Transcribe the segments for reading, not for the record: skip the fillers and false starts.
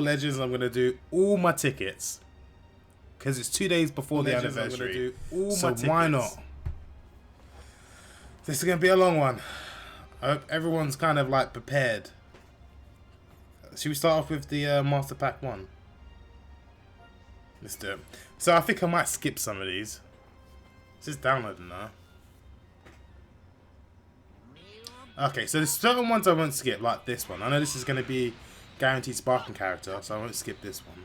Legends, I'm gonna do all my tickets because it's 2 days before the anniversary. So why not? This is gonna be a long one. I hope everyone's kind of like prepared. Should we start off with the Master Pack 1? Let's do it. So I think I might skip some of these. It's just downloading now. Okay, so there's certain ones I won't skip, like this one. I know this is going to be guaranteed sparking character, so I won't skip this one.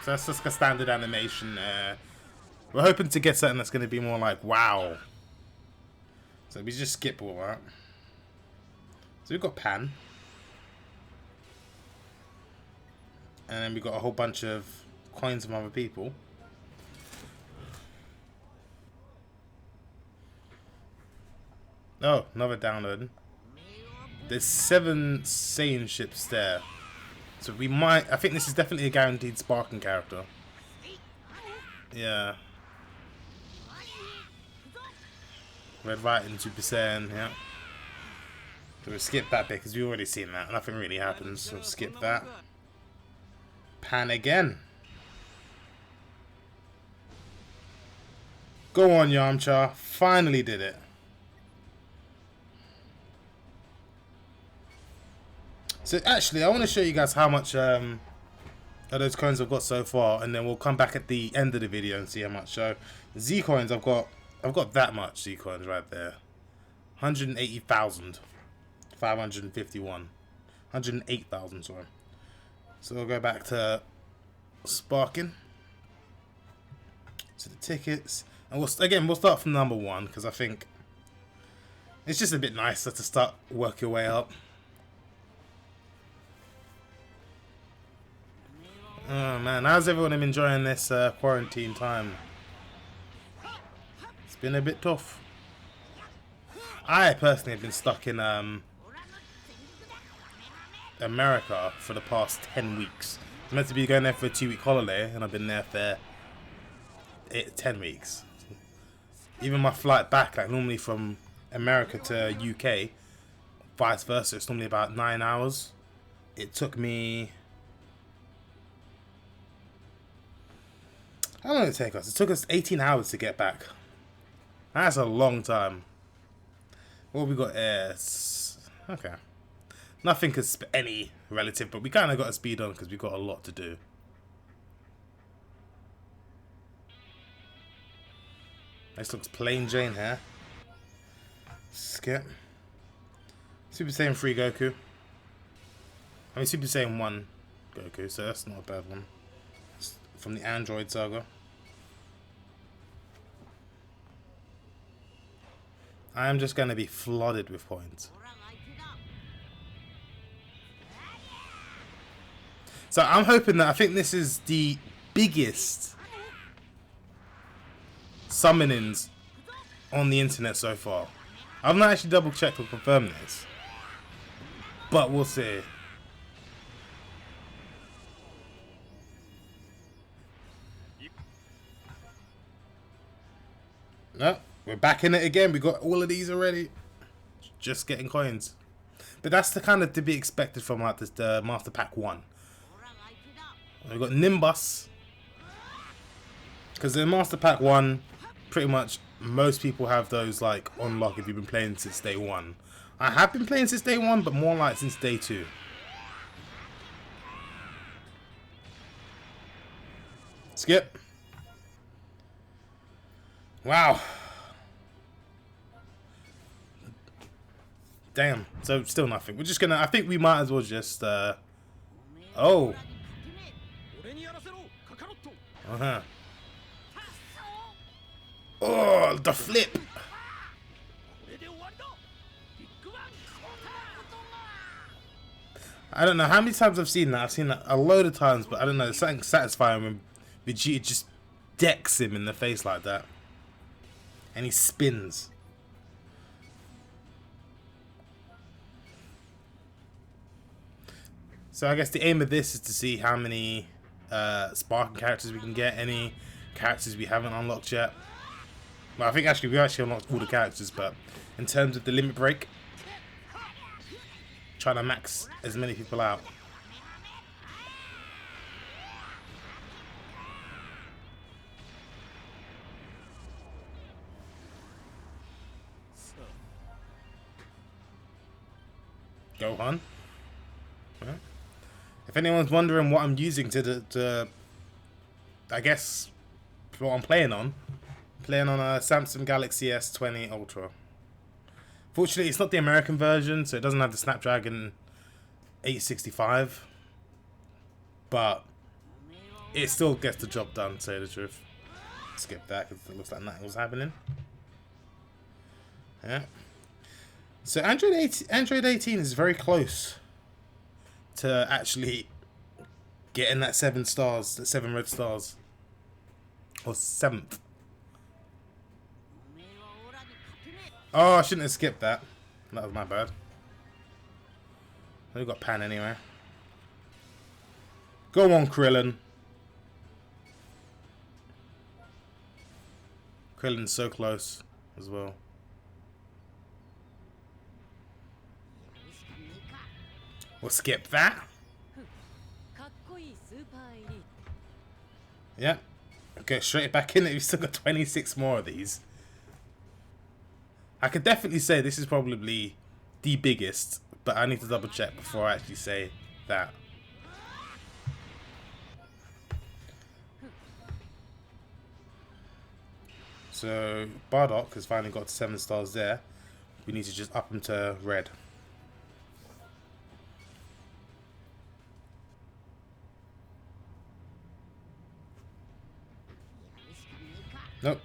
So that's just a standard animation. We're hoping to get something that's going to be more like wow. So we just skip all that. So we've got Pan. And then we've got a whole bunch of coins from other people. Oh, another download. There's 7 Saiyan ships there. So we might... I think this is definitely a guaranteed sparking character. Yeah. Red Right and Super Saiyan, yeah. So we'll skip that bit because we've already seen that. Nothing really happens, so we'll skip that. Pan again. Go on, Yamcha. Finally did it. So actually, I want to show you guys how much of those coins I've got so far, and then we'll come back at the end of the video and see how much. So Z coins, I've got that much Z coins right there. 180,551. 108,000, sorry. So we'll go back to sparking. So the tickets, and we'll start from number 1 because I think it's just a bit nicer to start work your way up. Oh man, how's everyone enjoying this quarantine time? It's been a bit tough. I personally have been stuck in America for the past 10 weeks. I'm meant to be going there for a 2-week holiday, and I've been there for 10 weeks. Even my flight back, like normally from America to UK, vice versa, it's normally about 9 hours. It took me... How long did it take us? It took us 18 hours to get back. That's a long time. What have we got here? Okay. Nothing is any relative, but we kind of got to speed on because we've got a lot to do. This looks plain Jane here. Skip. Super Saiyan 3 Goku. I mean Super Saiyan 1 Goku, so that's not a bad one. It's from the Android saga. I am just going to be flooded with points. So I'm hoping that, I think this is the biggest summonings on the internet so far. I've not actually double checked or confirmed this, but we'll see. No, we're back in it again. We got all of these already. Just getting coins. But that's the kind of to be expected from like this, the Master Pack 1. We've got Nimbus, because in Master Pack 1, pretty much most people have those like on lock if you've been playing since day 1. I have been playing since day 1, but more like since day 2. Skip. Wow. Damn. So still nothing. We're just gonna, I think we might as well just oh. Uh-huh. Oh, the flip. I don't know how many times I've seen that. I've seen that a load of times, but I don't know. There's something satisfying when Vegeta just decks him in the face like that. And he spins. So I guess the aim of this is to see how many sparking characters we can get, any characters we haven't unlocked yet. Well, I think actually we actually unlocked all the characters, but in terms of the limit break, trying to max as many people out. Gohan. Yeah. If anyone's wondering what I'm using to I guess what I'm playing on a Samsung Galaxy S20 Ultra. Fortunately, it's not the American version, so it doesn't have the Snapdragon 865, but it still gets the job done, to say the truth. Skip that because it looks like nothing was happening. Yeah. So Android 18 is very close to actually getting that 7 stars, that 7 red stars, or 7th. Oh, I shouldn't have skipped that. That was my bad. We've got Pan anyway. Go on, Krillin. Krillin's so close as well. We'll skip that. Yeah. Okay, straight back in it. We've still got 26 more of these. I could definitely say this is probably the biggest, but I need to double check before I actually say that. So Bardock has finally got 7 stars there. We need to just up him to red. Nope.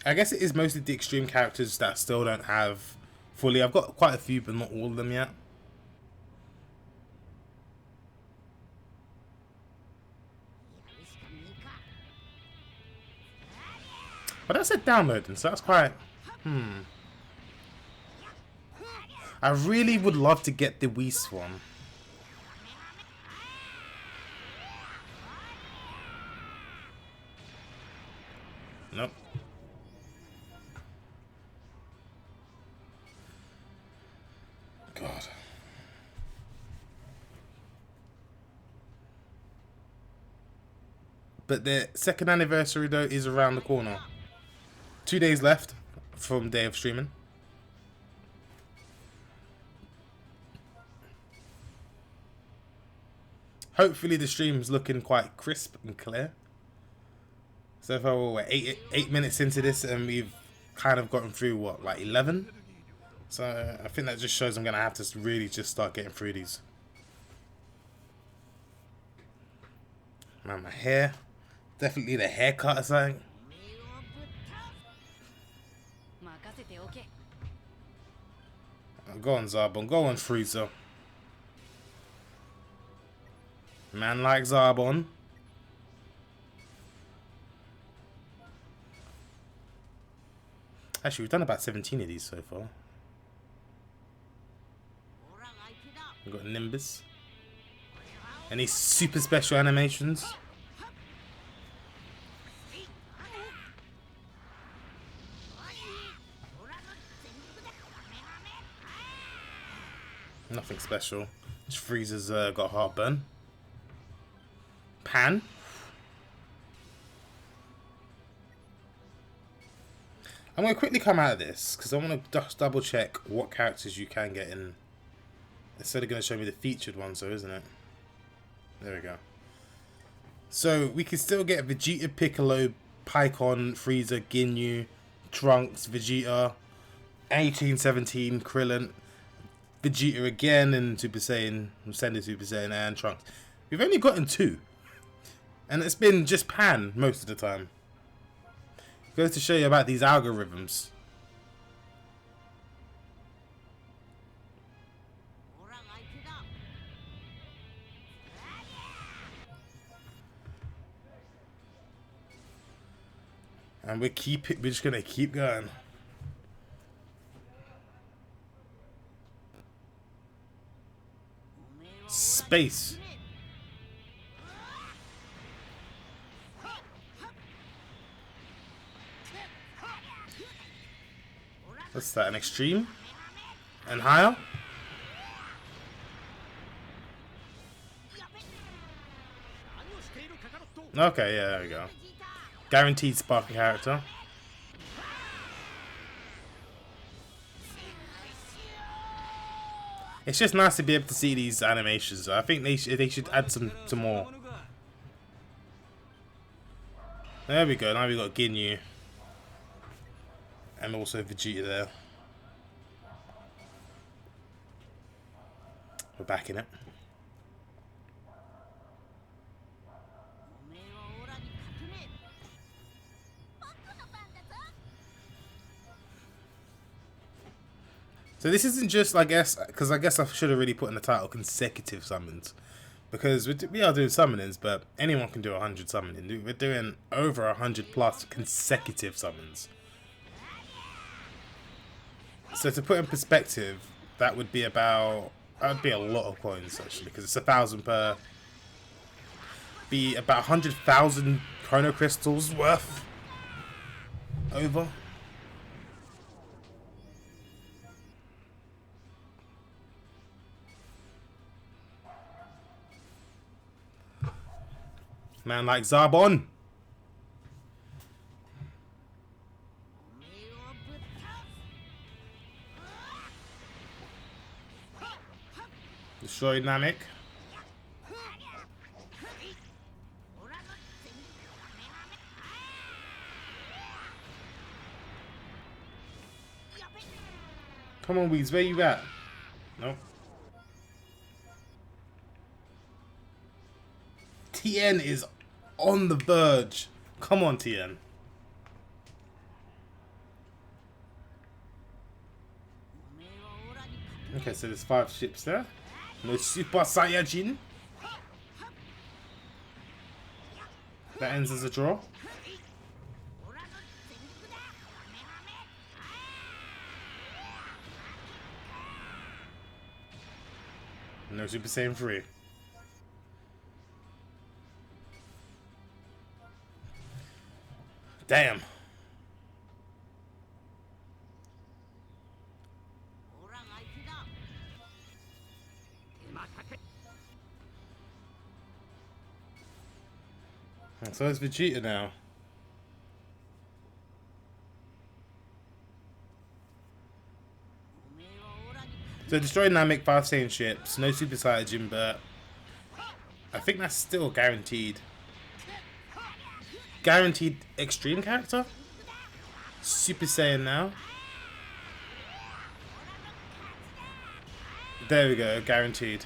I guess it is mostly the extreme characters that still don't have fully. I've got quite a few, but not all of them yet. But that said downloading, so that's quite... I really would love to get the Whis one. Nope. God. But the 2nd anniversary though is around the corner. 2 days left from day of streaming. Hopefully the stream's looking quite crisp and clear. So far we're 8 minutes into this and we've kind of gotten through what, like 11? So I think that just shows I'm going to have to really just start getting through these. Man, my hair. Definitely the haircut or something. Go on, Zarbon. Go on, Frieza. Man like Zarbon. Actually, we've done about 17 of these so far. We've got Nimbus. Any super special animations? Nothing special. Just Frieza's got heartburn. Pan. I'm going to quickly come out of this because I want to just double check what characters you can get in. Instead of going to show me the featured ones, so isn't it? There we go. So we can still get Vegeta, Piccolo, Pikkon, Frieza, Ginyu, Trunks, Vegeta, 1817, Krillin, Vegeta again, and Super Saiyan, Ascended Super Saiyan, and Trunks. We've only gotten 2. And it's been just Pan most of the time. Goes to show you about these algorithms. And we're just gonna keep going. Space. What's that? An extreme? And higher? Okay, yeah, there we go. Guaranteed spark character. It's just nice to be able to see these animations. I think they should add some more. There we go. Now we got Ginyu and also Vegeta there. We're back in it. So this isn't just, I guess, because I guess I should have really put in the title consecutive summons. Because we are doing summonings, but anyone can do 100 summoning. We're doing over 100 plus consecutive summons. So to put in perspective, that would be about, that would be a lot of coins actually, because it's 1,000 per. Be about 100,000 chrono crystals worth. Over. Man like Zarbon. Destroy Namek. Come on, Weeds, where you at? Nope. TN is on the verge. Come on, TN. Okay, so there's 5 ships there. No Super Saiyajin. That ends as a draw. No Super Saiyan 3. Damn. So it's Vegeta now. So destroy Namek, 5 Saiyan ships, no Super Saiyajin, but I think that's still guaranteed. Guaranteed extreme character? Super Saiyan now. There we go, guaranteed.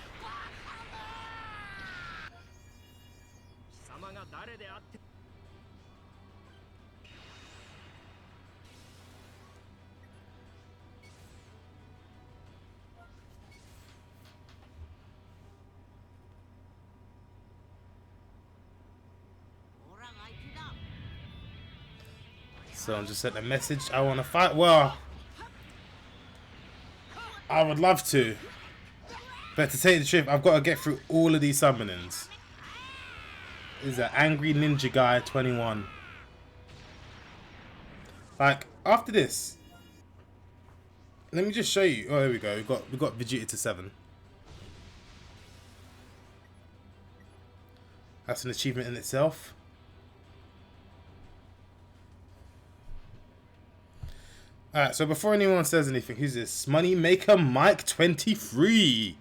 So I'm just sent a message. I want to fight. Well, I would love to, but to tell you the truth, I've got to get through all of these summonings. This is an angry ninja guy 21. Like after this, let me just show you. Oh, there we go. We got Vegeta to 7. That's an achievement in itself. Alright, so before anyone says anything, who's this? Moneymaker Mike 23.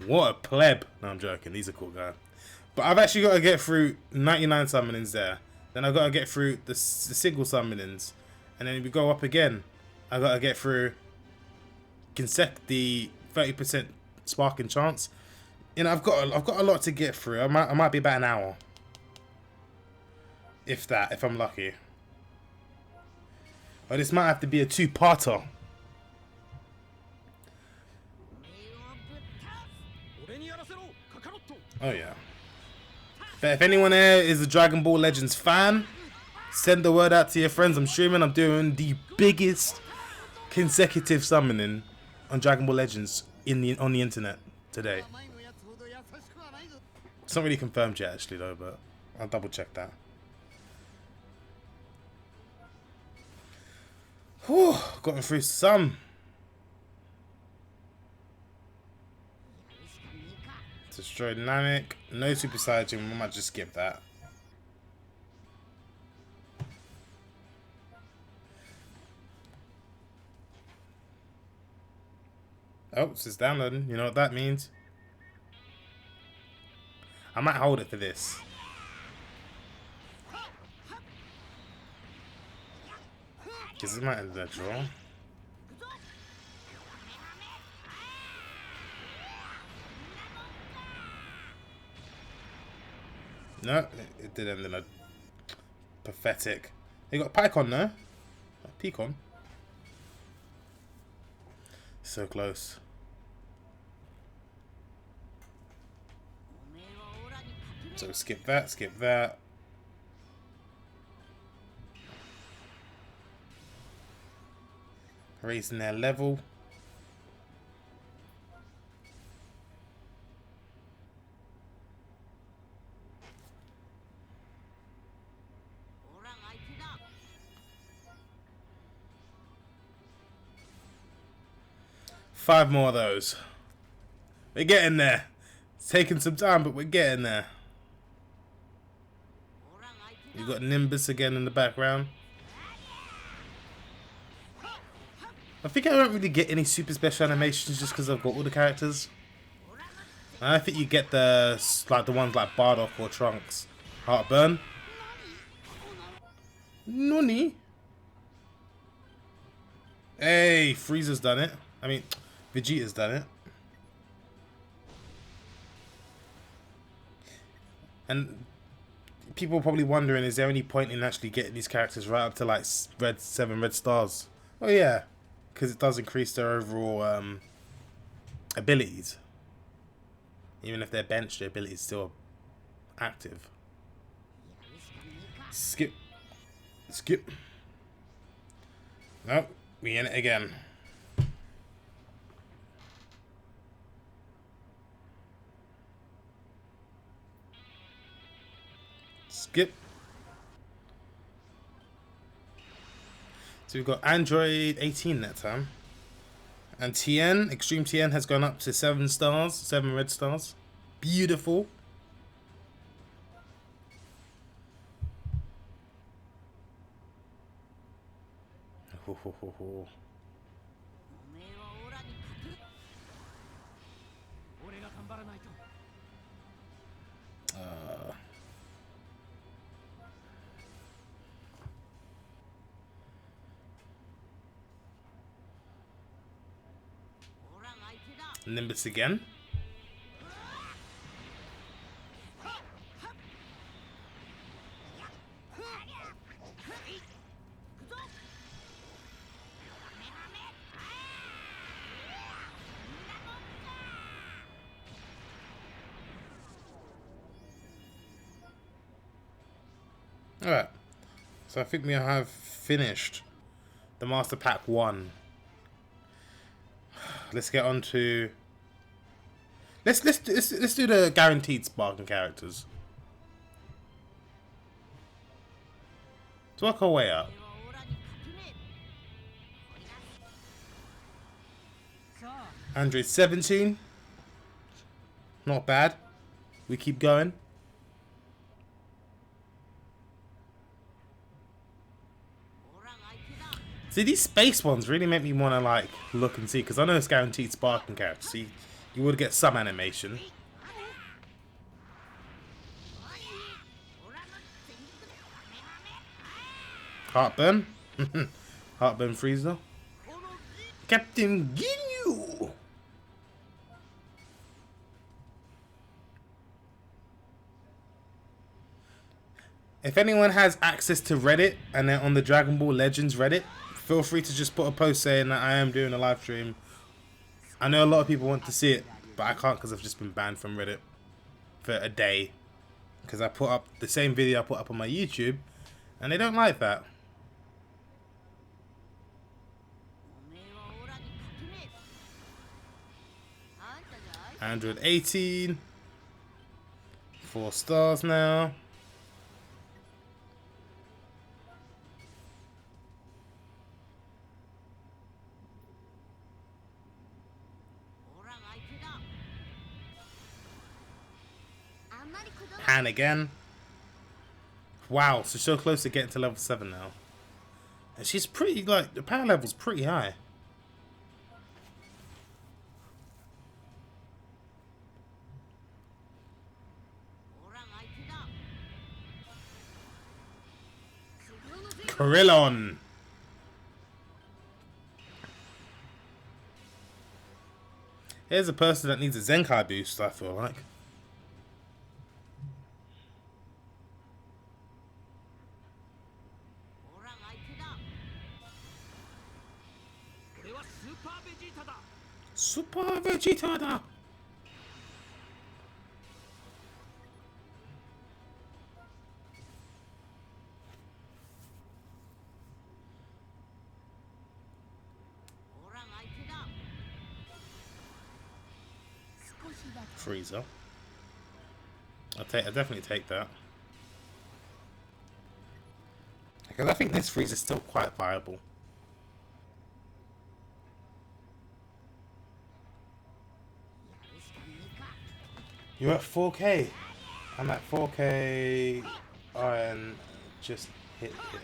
What a pleb. No, I'm joking. He's a cool guy. But I've actually got to get through 99 summonings there. Then I've got to get through the single summonings. And then we go up again. I've got to get through the 30% sparking chance. You know, I've got a lot to get through. I might be about an hour. If that, if I'm lucky. Or this might have to be a 2-parter. Oh yeah. But if anyone here is a Dragon Ball Legends fan, send the word out to your friends. I'm streaming. I'm doing the biggest consecutive summoning on Dragon Ball Legends on the internet today. It's not really confirmed yet, actually, though, but I'll double check that. Whew, gotten through some. Destroy dynamic. No super saiyajin. We might just skip that. Oh, it's just downloading. You know what that means? I might hold it for this. Because it might end in a draw. No, it did end in a pathetic. They got a Pycon there. A Peacon. So close. So skip that, skip that. Raising their level. Five more of those. We're getting there. It's taking some time, but we're getting there. You've got Nimbus again in the background. I think I don't really get any super special animations just because I've got all the characters. I think you get the ones like Bardock or Trunks. Heartburn. Nani? Hey, Frieza's done it. I mean, Vegeta's done it. And people are probably wondering, is there any point in actually getting these characters right up to like 7 red stars? Oh yeah, because it does increase their overall abilities. Even if they're benched, their ability is still active. Skip. Skip. Nope, we in it again. Skip. So we've got Android 18 that time. And TN, Extreme TN has gone up to 7 stars, 7 red stars. Beautiful. Ho, ho, ho, ho. Nimbus again. Alright, so I think we have finished the Master Pack 1. Let's get on to... Let's do the guaranteed sparking characters. Let's work our way up. Android 17. Not bad. We keep going. See, these space ones really make me want to like look and see, because I know it's guaranteed sparking characters. See, you would get some animation. Heartburn. Heartburn Frieza. Captain Ginyu. If anyone has access to Reddit and they're on the Dragon Ball Legends Reddit, feel free to just put a post saying that I am doing a live stream. I know a lot of people want to see it, but I can't because I've just been banned from Reddit for a day. Because I put up the same video I put up on my YouTube, and they don't like that. Android 18. 4 stars now. Pan again. Wow, so close to getting to level 7 now. And she's pretty, like, the power level's pretty high. Krillon. Here's a person that needs a Zenkai boost, I feel like. Super Vegeta da. Freezer. I'll definitely take that. Because I think this Freezer's still quite viable. You're at 4K. I'm at 4K and just hit it.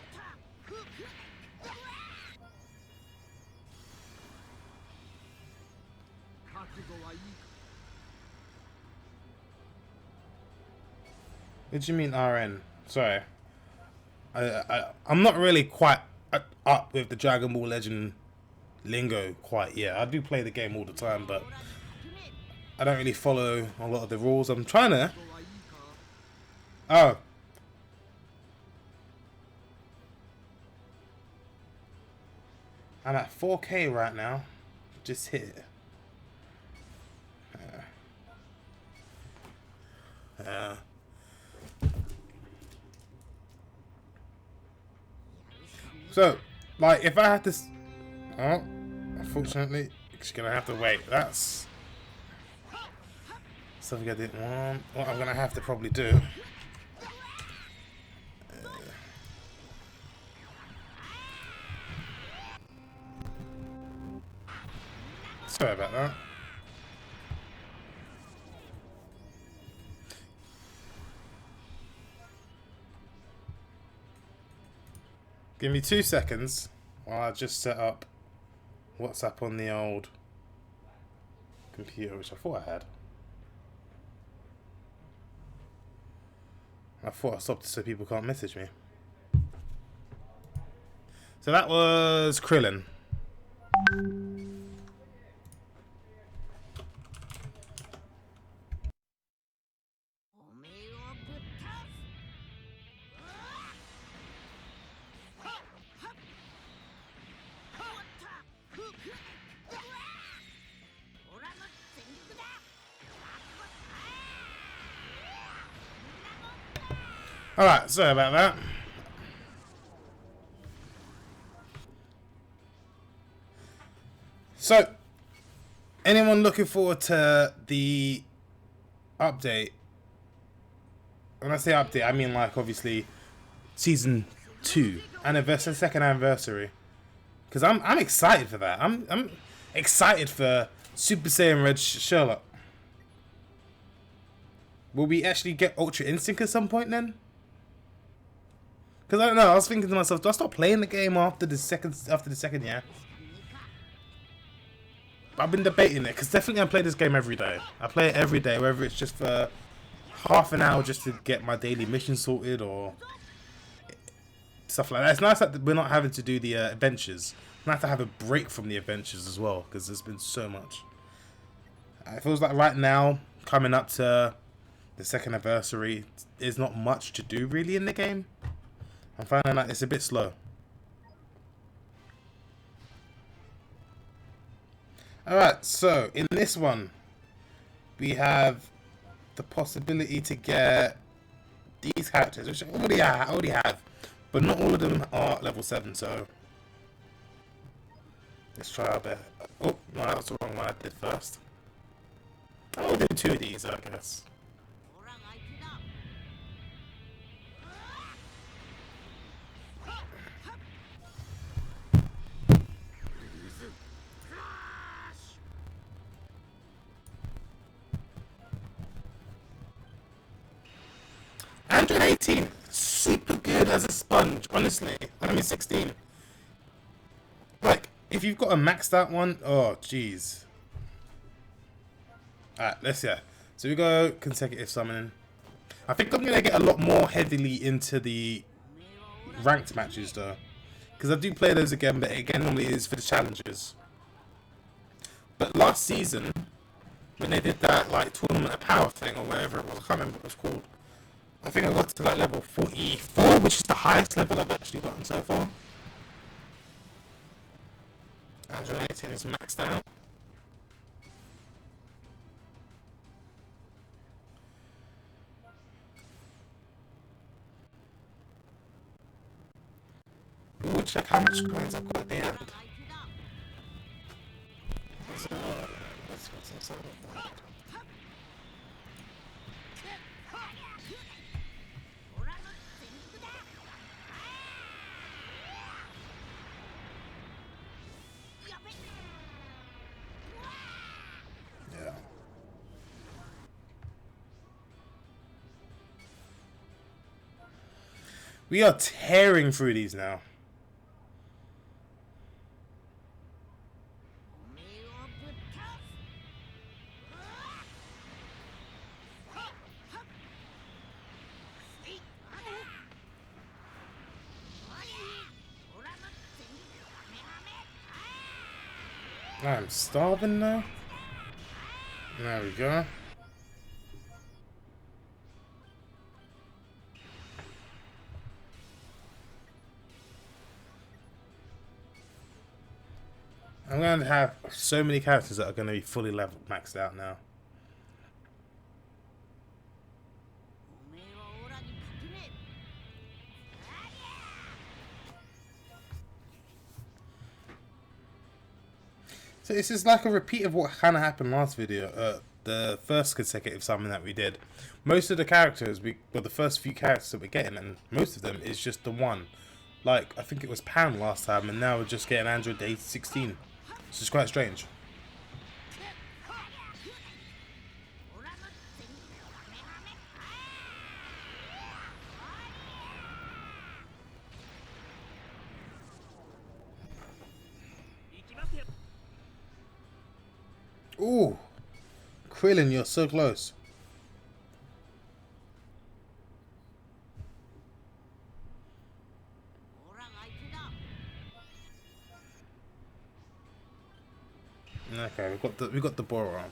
What do you mean RN? Sorry. I'm not really quite up with the Dragon Ball Legend lingo quite yet. I do play the game all the time, but I don't really follow a lot of the rules. I'm trying to... Oh. I'm at 4K right now. Just hit it. So, like, if I had to... Oh, unfortunately, she's going to have to wait. That's something I didn't want. What I'm going to have to probably do... Sorry about that. Give me 2 seconds while I just set up WhatsApp on the old computer, which I thought I had. I thought I stopped it so people can't message me. So that was Krillin. Alright, sorry about that. So, anyone looking forward to the update? When I say update, I mean like obviously season 2, anniversary, second anniversary. Because I'm excited for that. I'm excited for Super Saiyan Red Sherlock. Will we actually get Ultra Instinct at some point then? Because I don't know, I was thinking to myself, do I start playing the game after the second year? I've been debating it, because definitely I play this game every day. I play it every day, whether it's just for half an hour just to get my daily mission sorted or stuff like that. It's nice that we're not having to do the adventures. It's nice to have a break from the adventures as well, because there's been so much. It feels like right now, coming up to the second anniversary, there's not much to do really in the game. I'm finding that it's a bit slow. Alright, so in this one, we have the possibility to get these characters, which I already have, but not all of them are level 7, so let's try our best. Oh, no, that was the wrong one I did first. I'll do 2 of these, I guess. 118. Super good as a sponge, honestly. I mean 16. Like, if you've got a maxed out one, oh jeez. Alright, let's see. So we go consecutive summoning. I think I'm gonna get a lot more heavily into the ranked matches though, because I do play those again, but again normally it is for the challenges. But last season, when they did that like tournament of power thing or whatever it was, I can't remember what it was called. I think I got to like level 44, which is the highest level I've actually gotten so far. 118 is maxed out. We'll check how much coins I've got at the end. So, let's get some sort of that. Yeah. We are tearing through these now. I'm starving now. There we go. I'm going to have so many characters that are going to be fully leveled, maxed out now. So this is like a repeat of what kind of happened last video, the first consecutive summon that we did. Most of the characters, well, the first few characters that we're getting, and most of them is just the one. Like, I think it was Pam last time, and now we're just getting Android day 16. This is quite strange. Ooh, Krillin, you're so close. Okay, we got the Boron.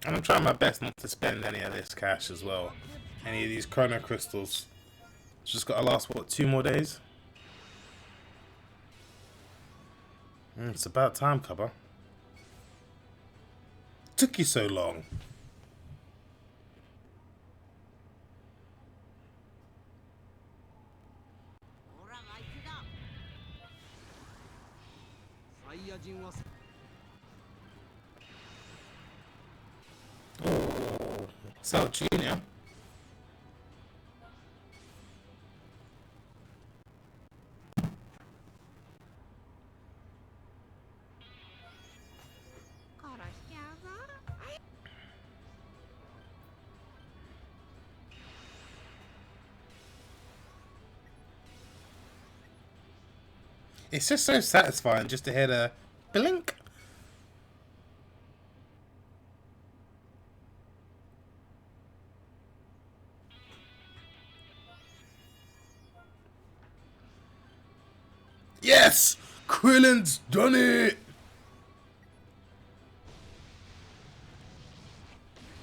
And I'm trying my best not to spend any of this cash as well. Any of these chrono crystals. It's just got to last, what, 2 more days? It's about time, Cubba. Took you so long. Oh, so Junior. It's just so satisfying just to hear the blink. Yes! Krillin's done it!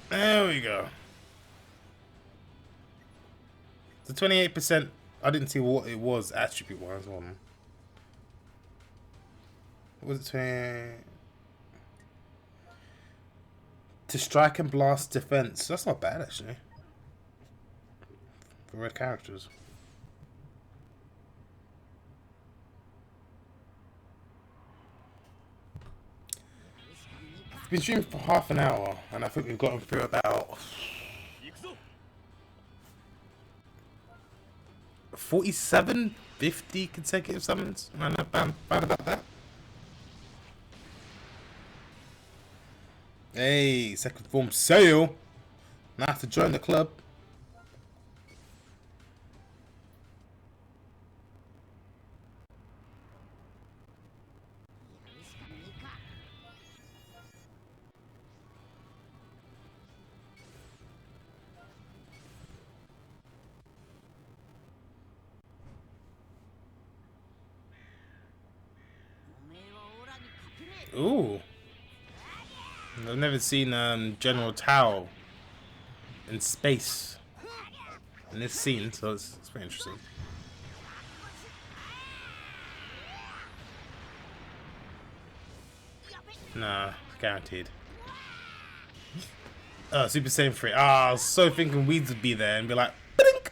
There we go. The 28%, I didn't see what it was attribute-wise. What was it? To strike and blast defense. That's not bad, actually. For red characters. been streaming for half an hour, and I think we've gotten through about 47, 50 consecutive summons. I'm not bad about that. Hey, second form sale. Now I have to join the club. Ooh. I've never seen General Tao in space in this scene, so it's pretty interesting. Nah, guaranteed. Oh, Super Saiyan 3. Ah, I was so thinking Weeds would be there and be like, ba-dink!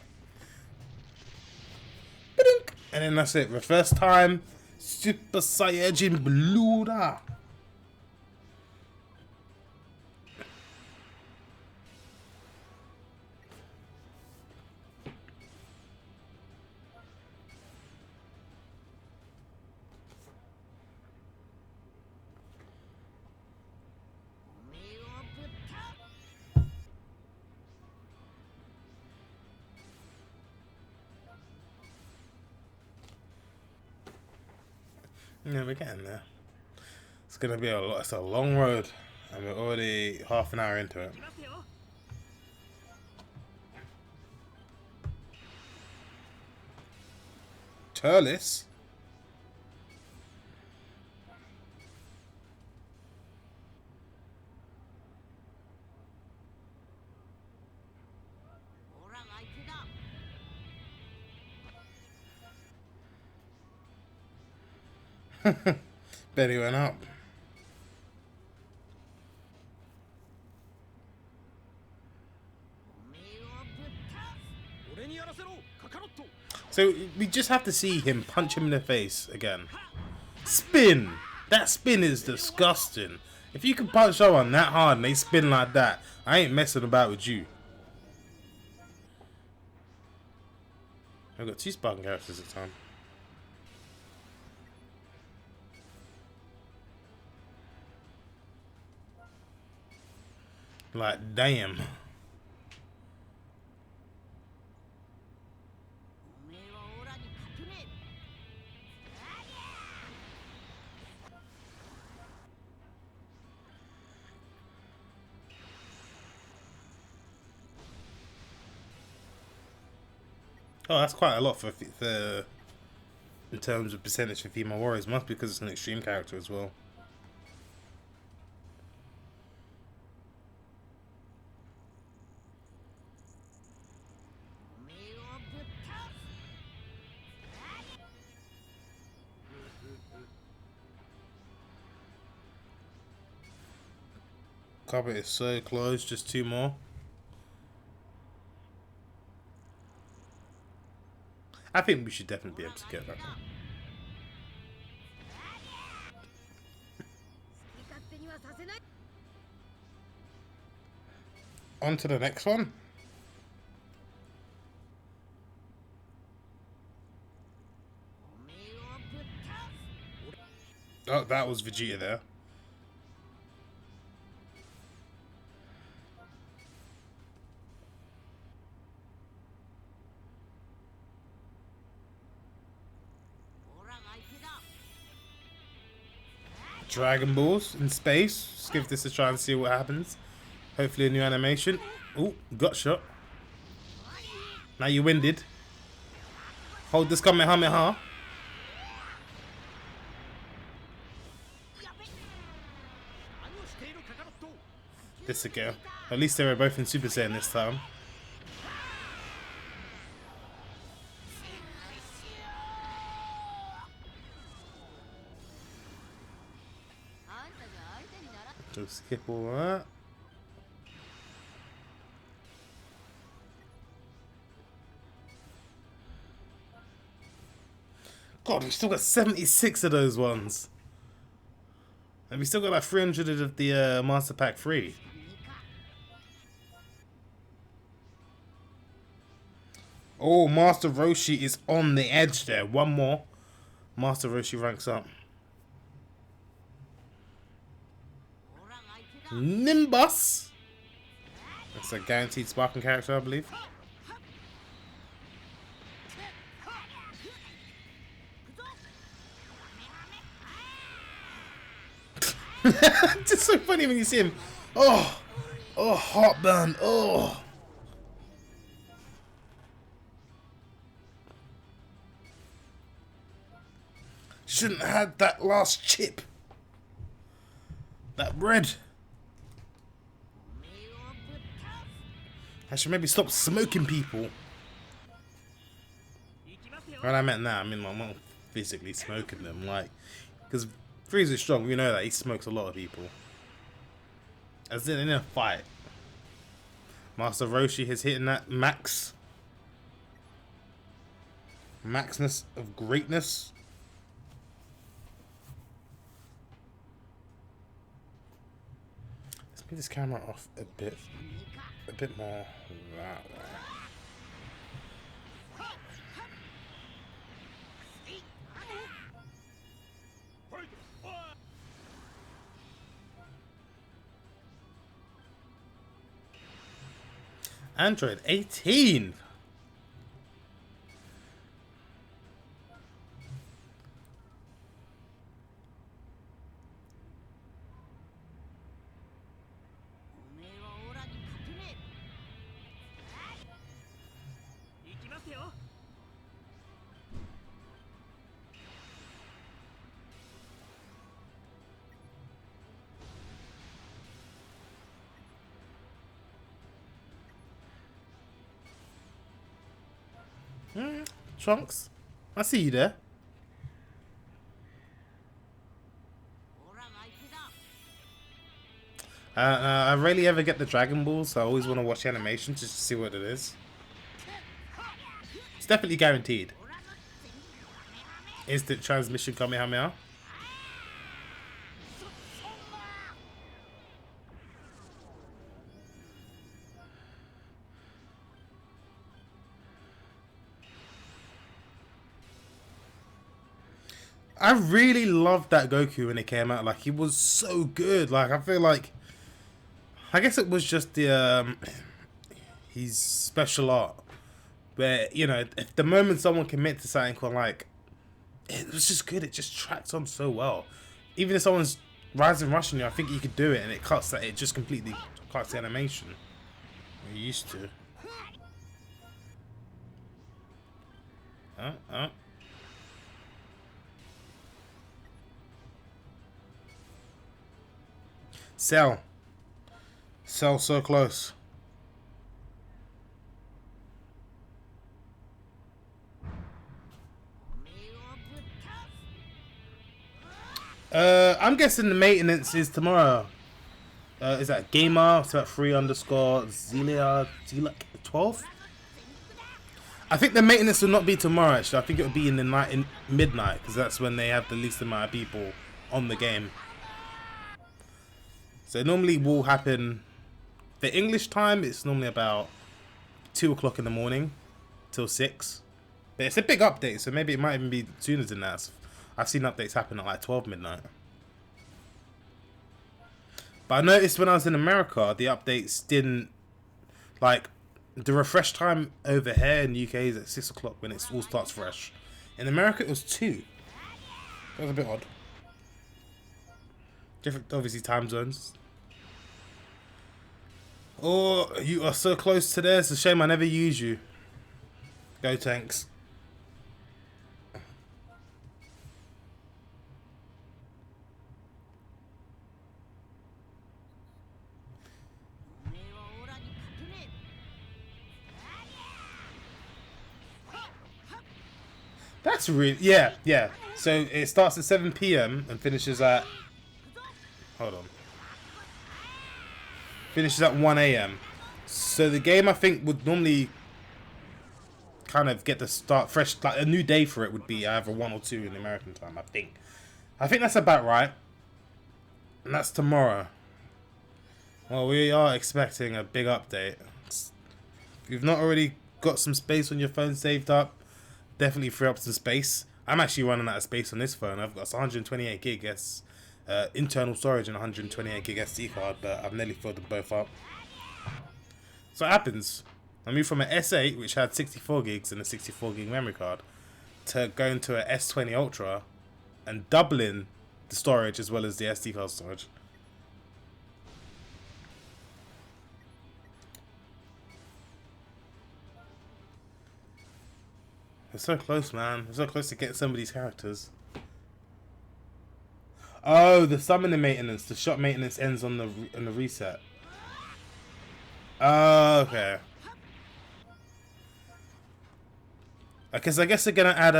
Ba-dink! And then that's it. For the first time, Super Saiyajin Blue. Yeah, we're getting there. It's gonna be it's a long road, and we're already half an hour into it. Turles? Bet he went up. So we just have to see him punch him in the face again. Spin! That spin is disgusting. If you can punch someone that hard and they spin like that, I ain't messing about with you. I've got 2 sparking characters at a time. Like, damn. Oh, that's quite a lot for in terms of percentage for female warriors. Must be because it's an extreme character as well. Carpet is so close, just 2 more. I think we should definitely be able to get that. On to the next one. Oh, that was Vegeta there. Dragon Balls in space. Let's give this a try and see what happens. Hopefully a new animation. Oh, got shot. Now you winded. Hold this Kamehameha. This again. At least they were both in Super Saiyan this time. Just skip all that. God, we've still got 76 of those ones. And we still got like 300 of the Master Pack free. Oh, Master Roshi is on the edge there. One more. Master Roshi ranks up. Nimbus. That's a guaranteed sparking character, I believe. It's just so funny when you see him. Oh, oh, heartburn. Oh. Shouldn't have had that last chip. That bread. I should maybe stop smoking people. When I meant that, I mean, I'm not physically smoking them, like, because Frieza's strong. We know that he smokes a lot of people. As in a fight, Master Roshi has hit that maxness of greatness. Let's move this camera off a bit more that way. Android 18. Trunks, I see you there. I rarely ever get the Dragon Ball, so I always want to watch the animation just to see what it is. It's definitely guaranteed. Instant transmission Kamehameha. I really loved that Goku when it came out. Like, he was so good. Like, I feel like, I guess it was just the his special art, where, you know, if the moment someone commit to something, like, it was just good. It just tracks on so well. Even if someone's rising rushing you, I think you could do it, and it cuts that. It just completely cuts the animation. We're used to. Cell so close. I'm guessing the maintenance is tomorrow. Is that Gamer? It's about 3_Zelia 12. I think the maintenance will not be tomorrow. Actually, I think it will be in the night, in midnight, because that's when they have the least amount of people on the game. So it normally will happen. The English time, it's normally about 2 o'clock in the morning till 6. But it's a big update, so maybe it might even be sooner than that. I've seen updates happen at like 12 midnight. But I noticed when I was in America, the updates didn't, like, the refresh time over here in the UK is at 6 o'clock when it all starts fresh. In America, it was 2. That was a bit odd. Different, obviously, time zones. Oh, you are so close to there. It's a shame I never use you. Go tanks. That's really, yeah. So it starts at 7 PM and finishes at, hold on. Finishes at 1 AM. So the game, I think, would normally kind of get the start fresh, like a new day for it would be either 1 or 2 in American time, I think. I think that's about right. And that's tomorrow. Well, we are expecting a big update. If you've not already got some space on your phone saved up, definitely free up some space. I'm actually running out of space on this phone. I've got 128 gig internal storage and 128 gig SD card, but I've nearly filled them both up. So it happens. I moved from an S8, which had 64 gigs and a 64 gig memory card, to going to an S20 Ultra and doubling the storage as well as the SD card storage. We're so close, man. We're so close to getting some of these characters. Oh, the summoning maintenance, the shot maintenance ends on the reset. Oh, okay. Because I guess they're gonna add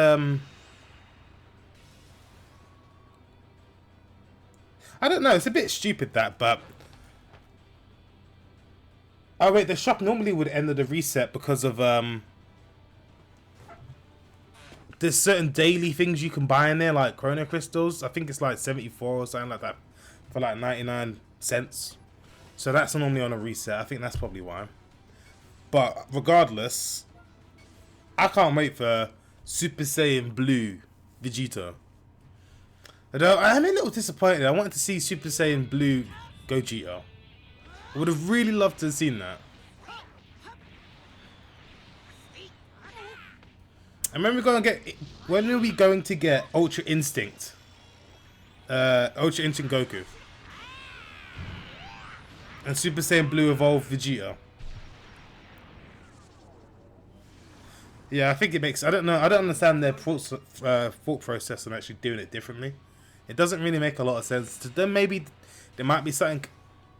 I don't know. It's a bit stupid that, but oh wait, the shop normally would end at the reset because of there's certain daily things you can buy in there, like chrono crystals. I think it's like 74 or something like that for like 99 cents. So that's normally on a reset. I think that's probably why. But regardless, I can't wait for Super Saiyan Blue Vegeta. Although I'm a little disappointed. I wanted to see Super Saiyan Blue Gogeta. I would have really loved to have seen that. And when are we going to get Ultra Instinct? Ultra Instinct Goku. And Super Saiyan Blue Evolved Vegeta. Yeah, I think it makes... I don't know. I don't understand their thought process on actually doing it differently. It doesn't really make a lot of sense. Then maybe there might be something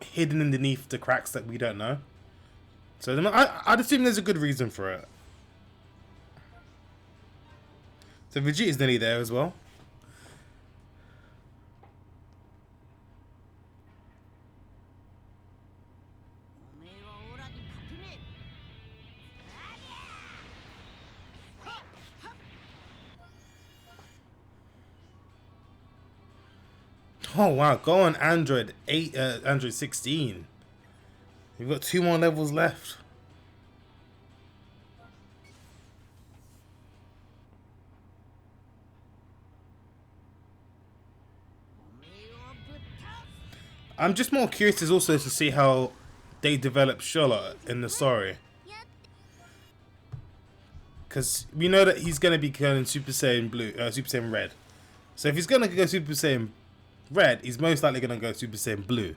hidden underneath the cracks that we don't know. So I'd assume there's a good reason for it. So Vegeta's nearly there as well. Oh wow, go on Android 8, Android 16. You've got 2 more levels left. I'm just more curious also to see how they develop Charlotte in the story. Because we know that he's going to be going Super Saiyan Blue, Super Saiyan Red. So if he's going to go Super Saiyan Red, he's most likely going to go Super Saiyan Blue.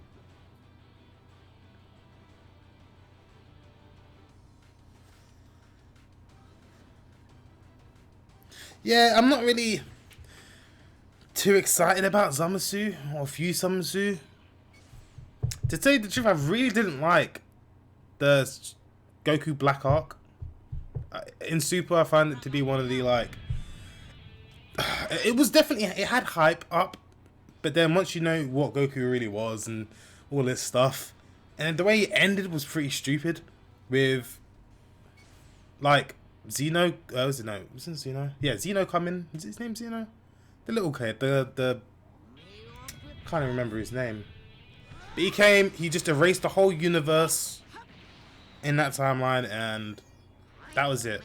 Yeah, I'm not really too excited about Zamasu or Fuse Zamasu. To tell you the truth, I really didn't like the Goku Black Arc. In Super, I found it to be one of the, like... It was definitely... It had hype up. But then once you know what Goku really was and all this stuff... And the way it ended was pretty stupid. With... Like... Xeno... was it no? Wasn't Xeno? Yeah, Xeno coming. Is his name Xeno? The little kid. The... Can't even remember his name. But he came, he just erased the whole universe in that timeline, and that was it.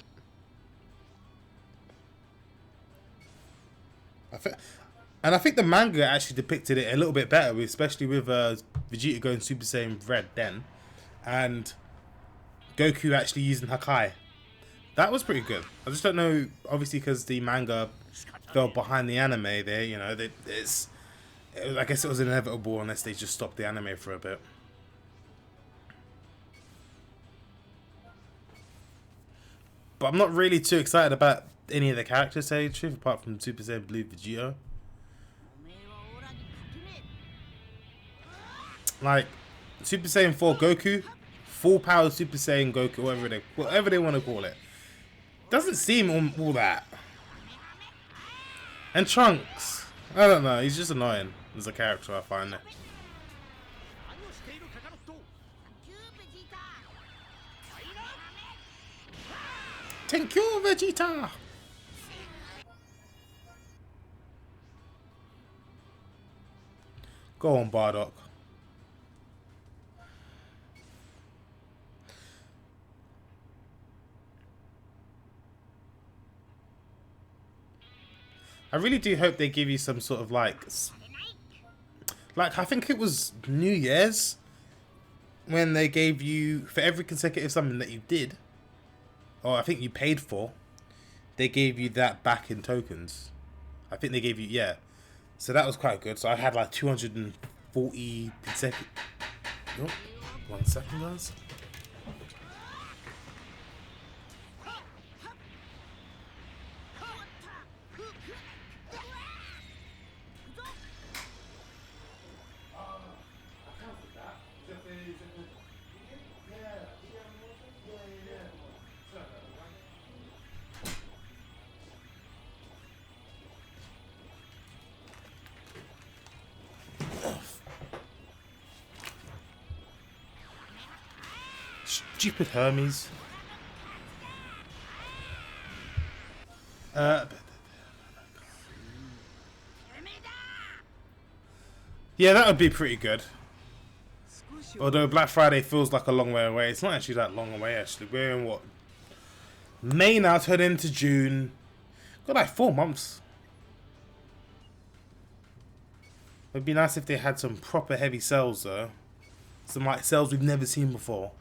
I think the manga actually depicted it a little bit better, especially with Vegeta going Super Saiyan Red then, and Goku actually using Hakai. That was pretty good. I just don't know, obviously because the manga fell behind the anime there, you know, I guess it was inevitable unless they just stopped the anime for a bit. But I'm not really too excited about any of the characters, to tell you the truth, apart from Super Saiyan Blue Vegeta. Like, Super Saiyan 4 Goku, full power Super Saiyan Goku, whatever they want to call it. Doesn't seem all that. And Trunks, I don't know, he's just annoying as a character, I find it. Thank you, Vegeta! Go on, Bardock. I really do hope they give you some sort of like I think it was New Year's when they gave you, for every consecutive summon that you did, or I think you paid for, they gave you that back in tokens. I think they gave you, yeah. So that was quite good. So I had like 240 consecutive. Oh, 1 second, guys. Stupid Hermes. Yeah, that would be pretty good. Although Black Friday feels like a long way away. It's not actually that long away, actually. We're in what? May now, turn into June. Got like 4 months. It'd be nice if they had some proper heavy sales, though. Some like sales we've never seen before.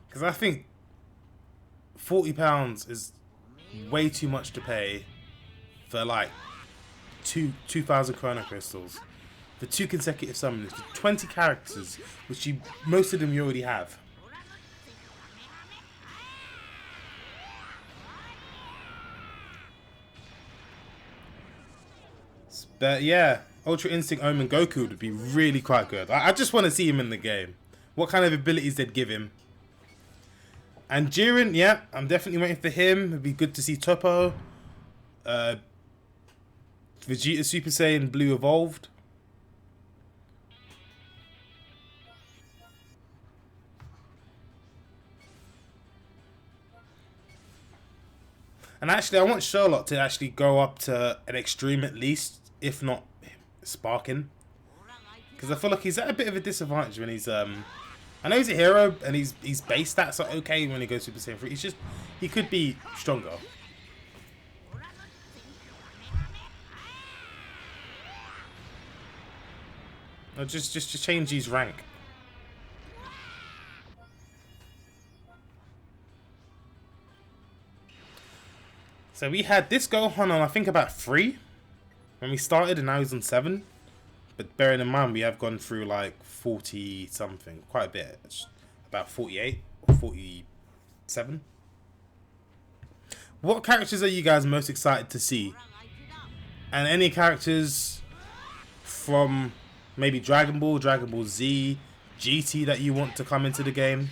Because I think £40 is way too much to pay for like 2,000 Chrono Crystals. For 2 consecutive summons, for 20 characters, which most of them you already have. But yeah, Ultra Instinct Omen Goku would be really quite good. I just want to see him in the game. What kind of abilities they'd give him. And Jiren, yeah, I'm definitely waiting for him. It'd be good to see Toppo. Vegeta Super Saiyan Blue Evolved. And actually, I want Sherlock to actually go up to an extreme at least, if not sparking. Because I feel like he's at a bit of a disadvantage when he's I know he's a hero and his base stats are okay when he goes Super Saiyan 3. He's just, he could be stronger. Or just change his rank. So we had this Gohan on I think about 3 when we started, and now he's on 7. But bearing in mind we have gone through like 40 something, quite a bit. It's about 48 or 47. What characters are you guys most excited to see? And any characters from maybe Dragon Ball, Dragon Ball Z, GT that you want to come into the game?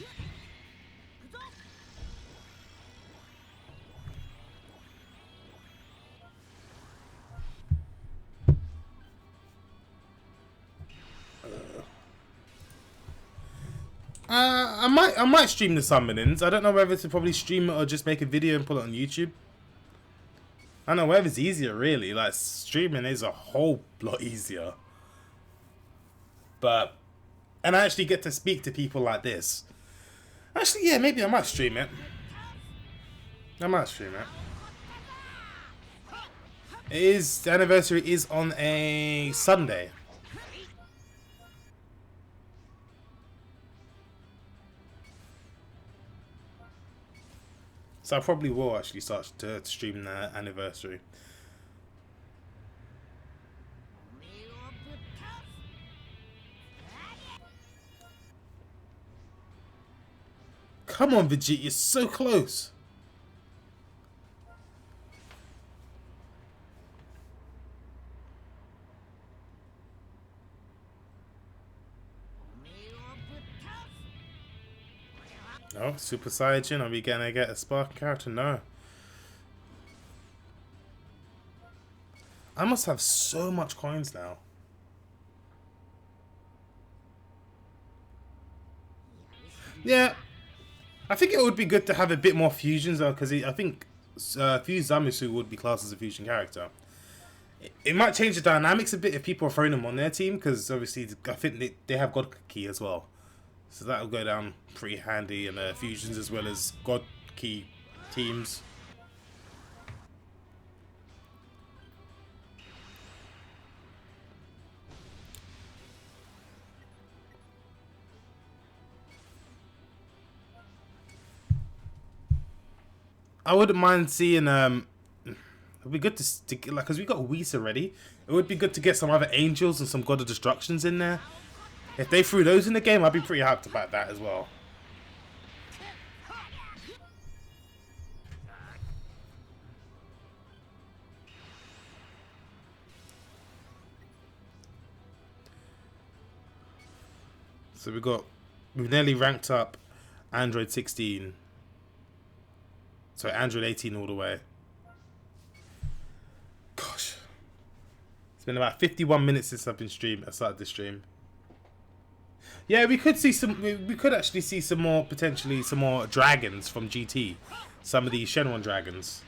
I might stream the Summonings. I don't know whether to probably stream it or just make a video and put it on YouTube. I don't know whether it's easier really. Like streaming is a whole lot easier. But and I actually get to speak to people like this. Actually, yeah, maybe I might stream it. The anniversary is on a Sunday. So I probably will actually start to stream the anniversary. Come on, Vegeta, you're so close. Oh, Super Saiyan, are we gonna get a Spark character? No. I must have so much coins now. Yeah. I think it would be good to have a bit more fusions though, because I think Fuse Zamasu would be classed as a fusion character. It might change the dynamics a bit if people are throwing them on their team, because obviously I think they have God Key as well. So that'll go down pretty handy in fusions as well as God Key teams. I wouldn't mind seeing it'd be good to like, because we got Whis already. It would be good to get some other Angels and some God of Destructions in there. If they threw those in the game, I'd be pretty hyped about that as well. So we've nearly ranked up Android 16. So Android 18 all the way. Gosh. It's been about 51 minutes since I started this stream. Yeah, we could see we could actually see potentially some more dragons from GT. Some of these Shenron dragons.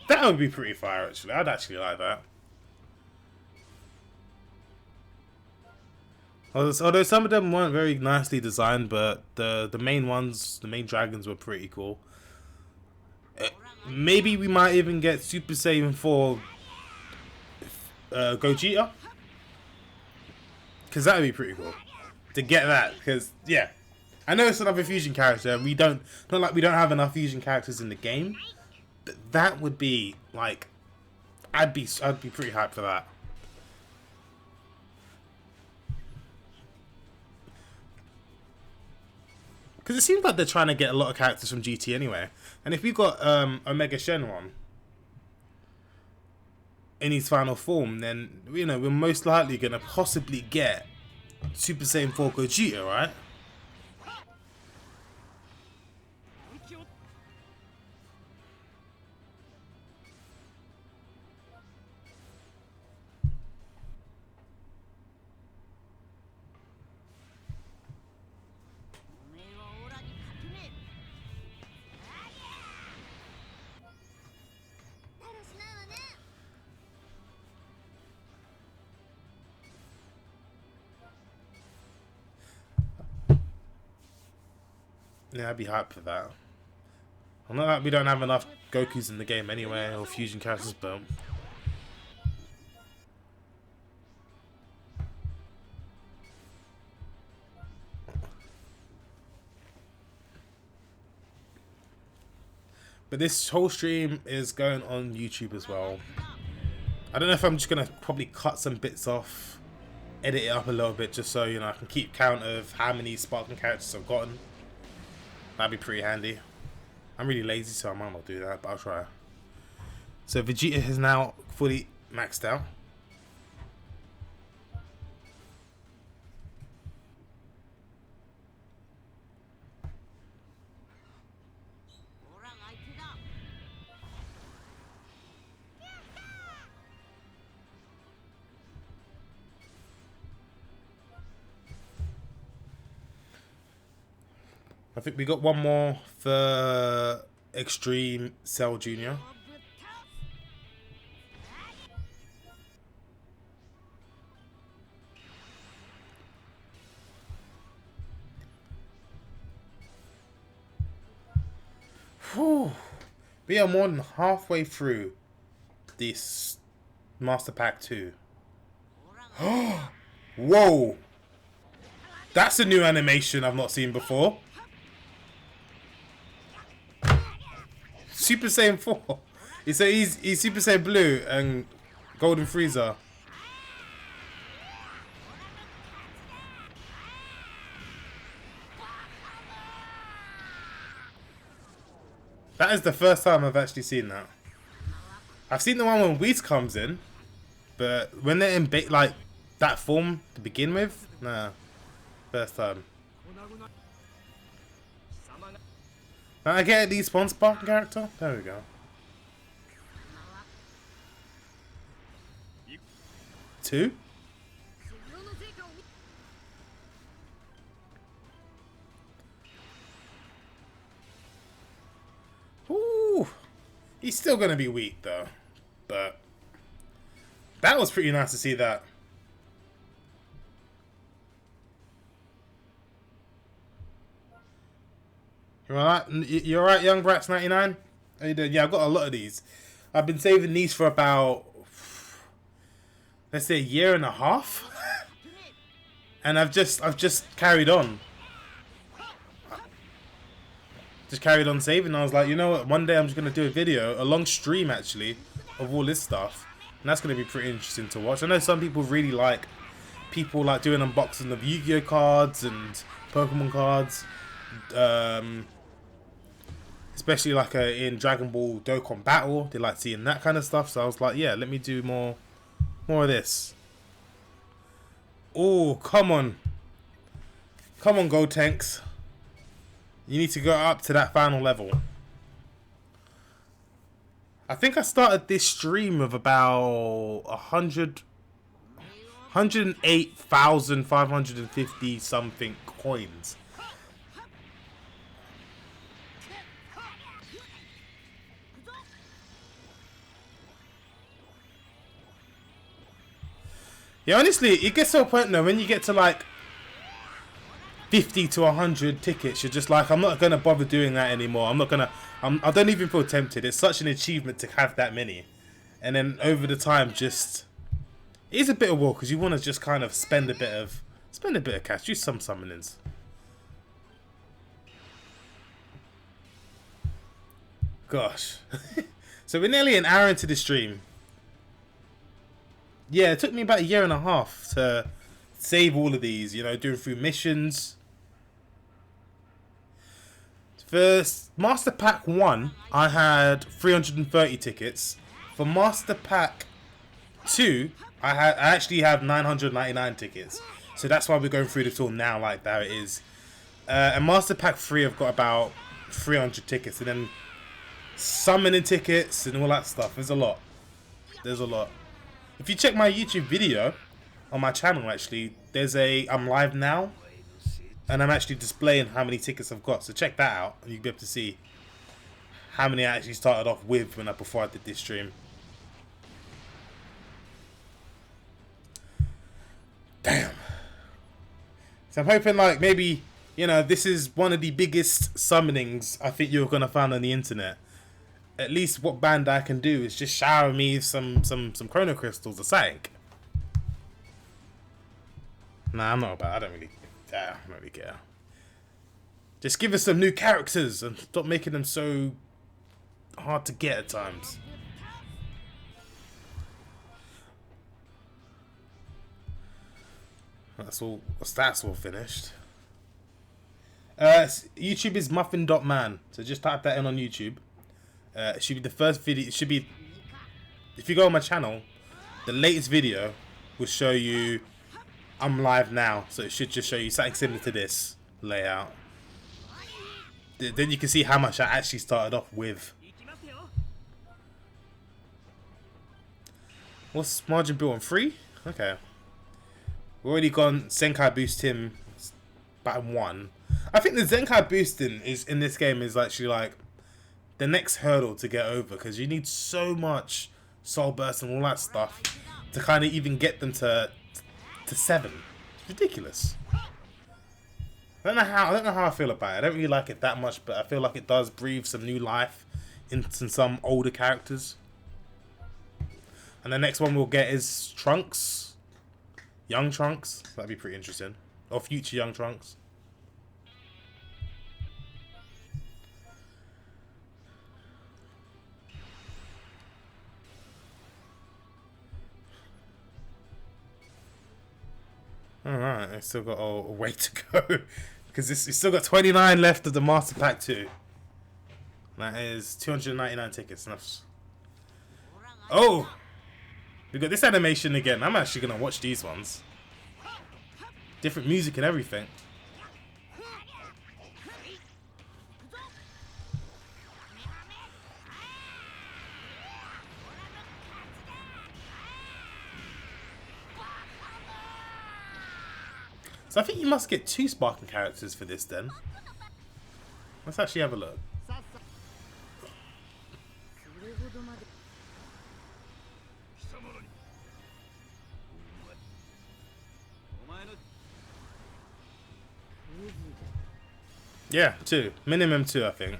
That would be pretty fire, actually. I'd actually like that. Although some of them weren't very nicely designed, but the main dragons were pretty cool. Maybe we might even get Super Saiyan 4 Gogeta. Because that would be pretty cool. To get that, because, yeah. I know it's another fusion character. Not like we don't have enough fusion characters in the game. But that would be, like, I'd be pretty hyped for that. Because it seems like they're trying to get a lot of characters from GT anyway. And if we've got Omega Shenron in his final form, then, you know, we're most likely going to possibly get Super Saiyan 4 Gogeta, right? Yeah, I'd be hyped for that. I know that we don't have enough Gokus in the game anyway, or fusion characters, but... But this whole stream is going on YouTube as well. I don't know if I'm just going to probably cut some bits off, edit it up a little bit, just so, you know, I can keep count of how many Spartan characters I've gotten. That'd be pretty handy. I'm really lazy, so I might not do that, but I'll try. So Vegeta is now fully maxed out. I think we got one more for Extreme Cell Jr. Whew. We are more than halfway through this Master Pack 2. Whoa! That's a new animation I've not seen before. Super Saiyan 4. He's Super Saiyan Blue and Golden Frieza. That is the first time I've actually seen that. I've seen the one when Whis comes in, but when they're in like that form to begin with, nah. First time. Can I get the spawn Spartan character? There we go. Two? Ooh. He's still gonna be weak though. But That was pretty nice to see that. You're alright, Young Brats 99? How you doing? Yeah, I've got a lot of these. I've been saving these for about, let's say, a year and a half. And I've just carried on. Just carried on saving. I was like, you know what? One day I'm just gonna do a video, a long stream actually, of all this stuff, and that's gonna be pretty interesting to watch. I know some people really like people like doing unboxing of Yu-Gi-Oh cards and Pokemon cards, especially like in Dragon Ball Dokkan Battle. They like seeing that kind of stuff. So I was like, yeah, let me do more of this. Oh, come on, Gotenks. You need to go up to that final level. I think I started this stream of about 108,550 something coins. Yeah, honestly, it gets to a point now when you get to like 50 to 100 tickets, you're just like, I'm not gonna bother doing that anymore. I don't even feel tempted. It's such an achievement to have that many, and then over the time, just it is a bit of war because you want to just kind of spend a bit of cash, do some summonings. Gosh, so we're nearly an hour into the stream. Yeah, it took me about a year and a half to save all of these. You know, doing through missions. For Master Pack 1, I had 330 tickets. For Master Pack 2, I actually have 999 tickets. So that's why we're going through this all now like that it is. And Master Pack 3, I've got about 300 tickets. And then summoning tickets and all that stuff. There's a lot. There's a lot. If you check my YouTube video on my channel, actually, there's a I'm live now. And I'm actually displaying how many tickets I've got. So check that out. And you'll be able to see how many I actually started off with before I did this stream. Damn. So I'm hoping like maybe, you know, this is one of the biggest summonings I think you're going to find on the internet. At least what Bandai can do is just shower me some chrono crystals or something. Nah, I'm not about. I don't really care. Just give us some new characters and stop making them so hard to get at times. That's all finished. YouTube is MuffinDotMan, so just type that in on YouTube. It should be the first video. It should be, if you go on my channel, the latest video will show you I'm live now, so it should just show you something similar to this layout. Then you can see how much I actually started off with. What's margin built on? 3? Okay. We've already gone Zenkai boost him by 1. I think the Zenkai boosting is in this game is actually like the next hurdle to get over, because you need so much soul burst and all that stuff to kind of even get them to 7. It's ridiculous. I don't know how I feel about it. I don't really like it that much, but I feel like it does breathe some new life into some older characters. And the next one we'll get is Trunks. Young Trunks. That'd be pretty interesting. Or future Young Trunks. Alright, I still got a way to go. Because it's still got 29 left of the Master Pack 2. That is 299 tickets. Oh! We got this animation again. I'm actually going to watch these ones. Different music and everything. So I think you must get 2 sparking characters for this then. Let's actually have a look. Yeah, 2. Minimum 2, I think.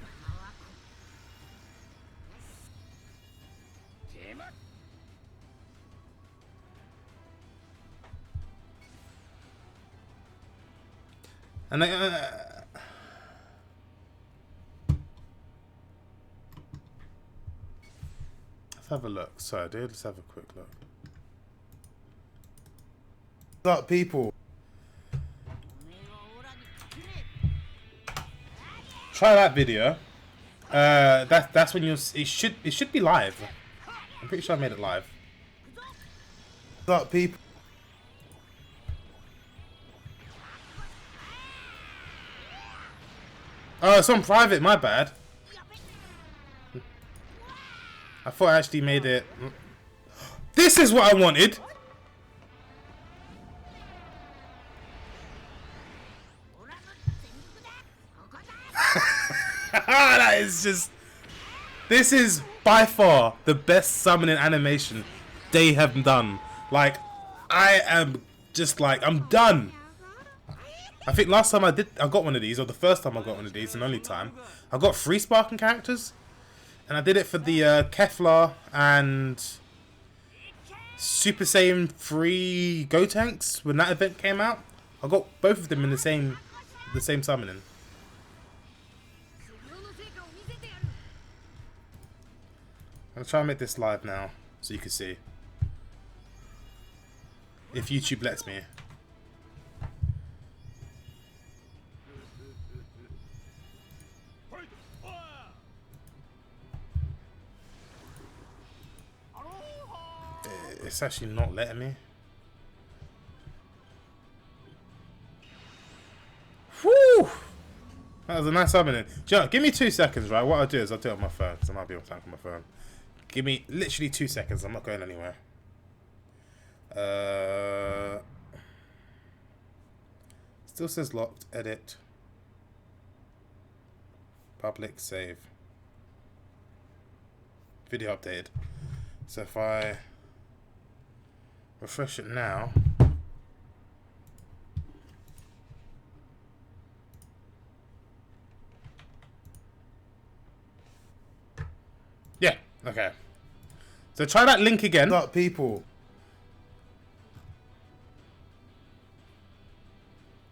And let's have a look. Sorry, dude. Let's have a quick look. What's up, people? Try that video. That's when it should be live. I'm pretty sure I made it live. What's up, people? Oh, it's on private. My bad. I thought I actually made it. This is what I wanted. That is just. This is by far the best summoning animation they have done. Like, I am just like, I'm done. I think last time I got one of these, or the first time I got one of these, and only time, I got 3 Sparking characters, and I did it for the Keflar and Super Saiyan 3 Gotenks when that event came out. I got both of them in the same summoning. I'm trying to make this live now, so you can see. If YouTube lets me. It's actually not letting me. Whew! That was a nice summoning. Joe, give me 2 seconds, right? What I'll do is I'll do it on my phone, because I might be able to talk on my phone. Give me literally 2 seconds. I'm not going anywhere. Still says locked. Edit. Public. Save. Video updated. So if I refresh it now. Yeah, okay. So try that link again. What's up, people?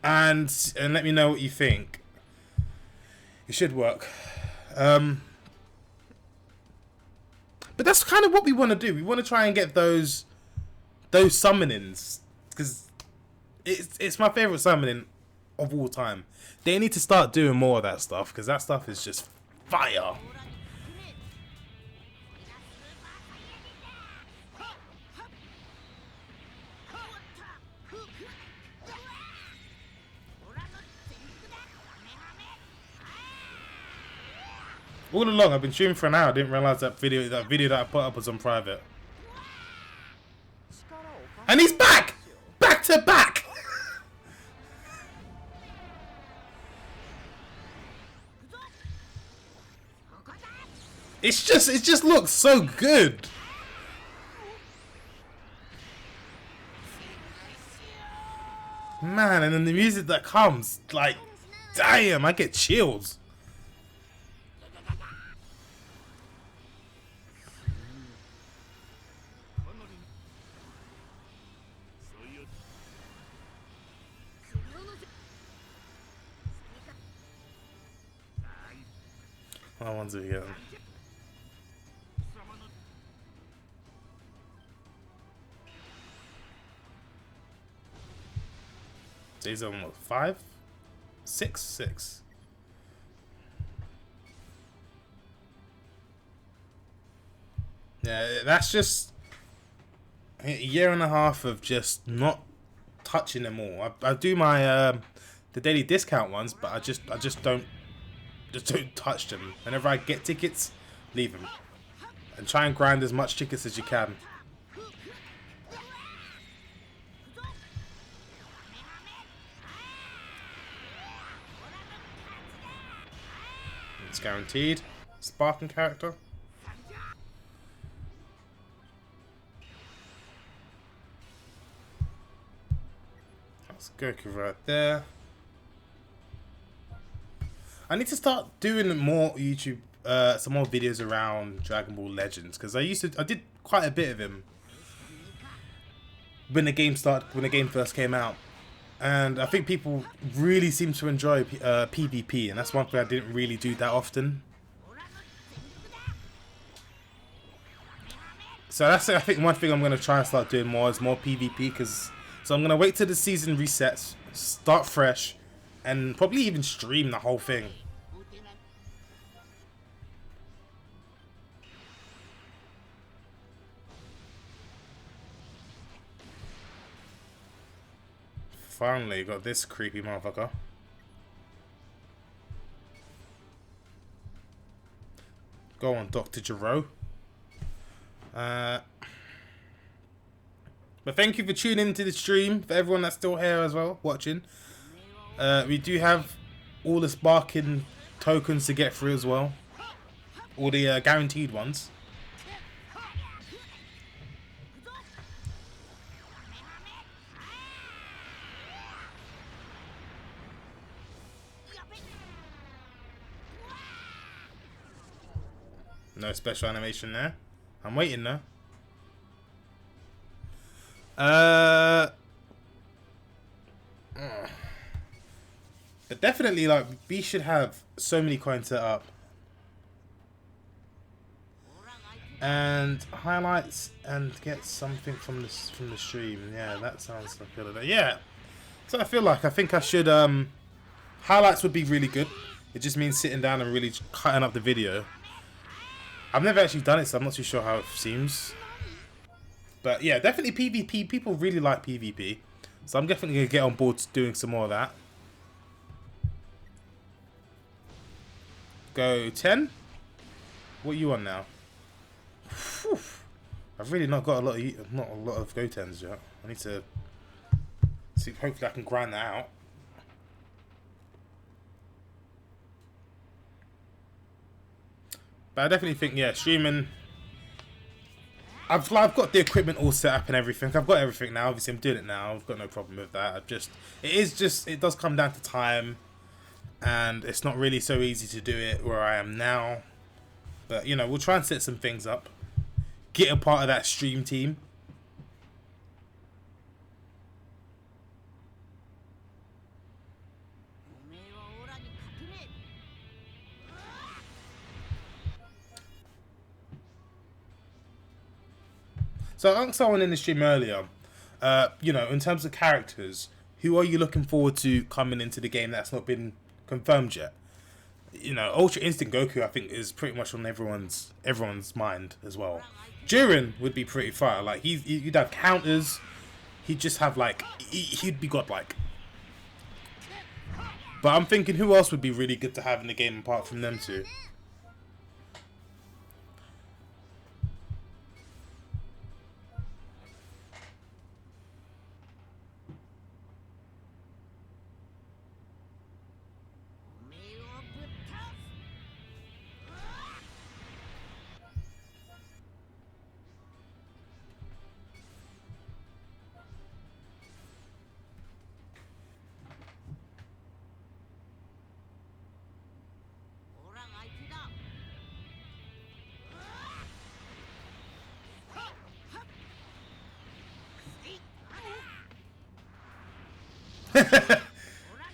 And let me know what you think. It should work. But that's kind of what we want to do. We want to try and get those summonings, because it's my favorite summoning of all time. They need to start doing more of that stuff, because that stuff is just fire. All along, I've been streaming for an hour. I didn't realize that video that I put up was on private. And he's back! Back to back! It just looks so good. Man, and then the music that comes, like, damn, I get chills. What ones are we getting? These are what, 5? 6? 6. Yeah, that's just a year and a half of just not touching them all. I do my the daily discount ones, but I just don't touch them. Whenever I get tickets, leave them and try and grind as much tickets as you can. It's guaranteed. Sparking character. That's Goku right there. I need to start doing more YouTube, some more videos around Dragon Ball Legends, because I did quite a bit of him when the game first came out, and I think people really seem to enjoy PvP, and that's one thing I didn't really do that often. So that's, I think, one thing I'm gonna try and start doing more is more PvP, so I'm gonna wait till the season resets, start fresh, and probably even stream the whole thing. Finally got this creepy motherfucker. Go on, Dr. Gero. But thank you for tuning into the stream. For everyone that's still here as well, watching. We do have all the sparking tokens to get through as well. All the guaranteed ones. No special animation there. I'm waiting though. But definitely, like, we should have so many coins set up. And highlights and get something from the stream. Yeah, that sounds like a good idea. Yeah. So I think I should highlights would be really good. It just means sitting down and really cutting up the video. I've never actually done it, so I'm not too sure how it seems. But yeah, definitely PvP. People really like PvP. So I'm definitely going to get on board to doing some more of that. Go 10? What are you on now? Whew. I've really not got a lot of go 10s yet. I need to see, hopefully I can grind that out. But I definitely think, yeah, streaming. I've got the equipment all set up and everything. I've got everything now. Obviously, I'm doing it now. I've got no problem with that. It does come down to time, and it's not really so easy to do it where I am now. But you know, we'll try and set some things up. Get a part of that stream team. So I asked someone in the stream earlier, you know, in terms of characters, who are you looking forward to coming into the game that's not been confirmed yet? You know, Ultra Instinct Goku, I think, is pretty much on everyone's mind as well. Jiren would be pretty fire. Like, you'd have counters. He'd just have, like, he'd be godlike. But I'm thinking, who else would be really good to have in the game apart from them two?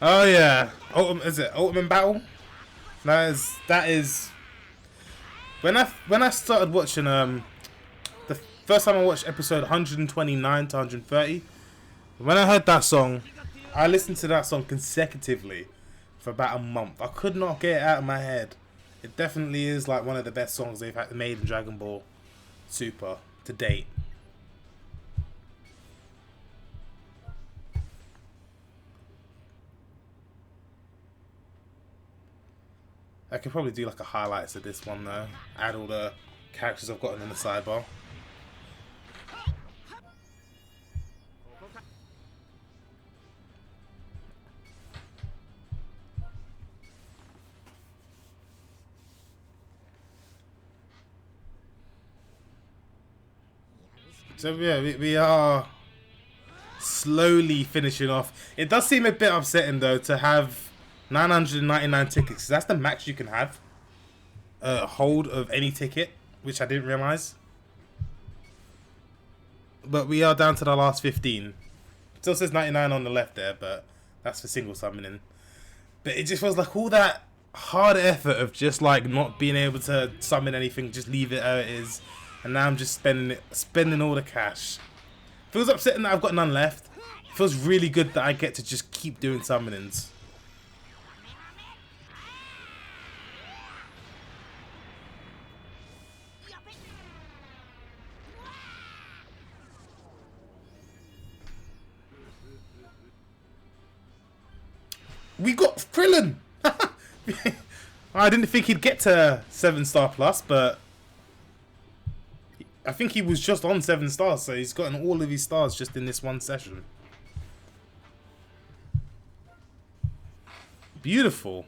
Oh yeah, is it Ultimate Battle? That is. When I started watching the first time I watched episode 129 to 130, when I heard that song, I listened to that song consecutively for about a month. I could not get it out of my head. It definitely is like one of the best songs they've made in Dragon Ball Super to date. I could probably do like a highlights of this one though. Add all the characters I've gotten in the sidebar. So yeah, we are slowly finishing off. It does seem a bit upsetting though to have 999 tickets. That's the max you can have. Hold of any ticket, which I didn't realize. But we are down to the last 15. Still says 99 on the left there, but that's for single summoning. But it just feels like all that hard effort of just like not being able to summon anything, just leave it how it is, and now I'm just spending all the cash. Feels upsetting that I've got none left. Feels really good that I get to just keep doing summonings. We got Krillin! I didn't think he'd get to 7-star plus, but I think he was just on 7 stars, so he's gotten all of his stars just in this one session. Beautiful.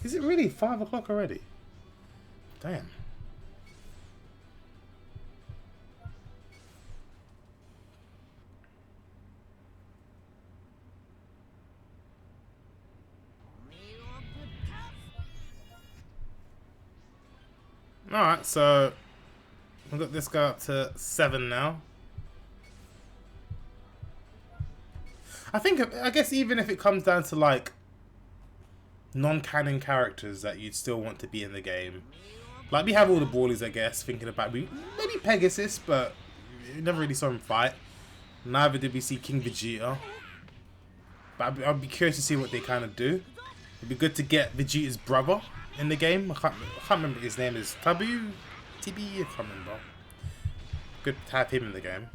Is it really 5 o'clock already? Damn. Alright, so we've got this guy up to 7 now. I guess even if it comes down to like non-canon characters that you'd still want to be in the game. Like we have all the Ballies, I guess, thinking about maybe Pegasus, but we never really saw him fight. Neither did we see King Vegeta. But I'd be curious to see what they kind of do. It'd be good to get Vegeta's brother in the game. I can't remember what his name is. Tabu? TB? I can't remember. Good to have him in the game.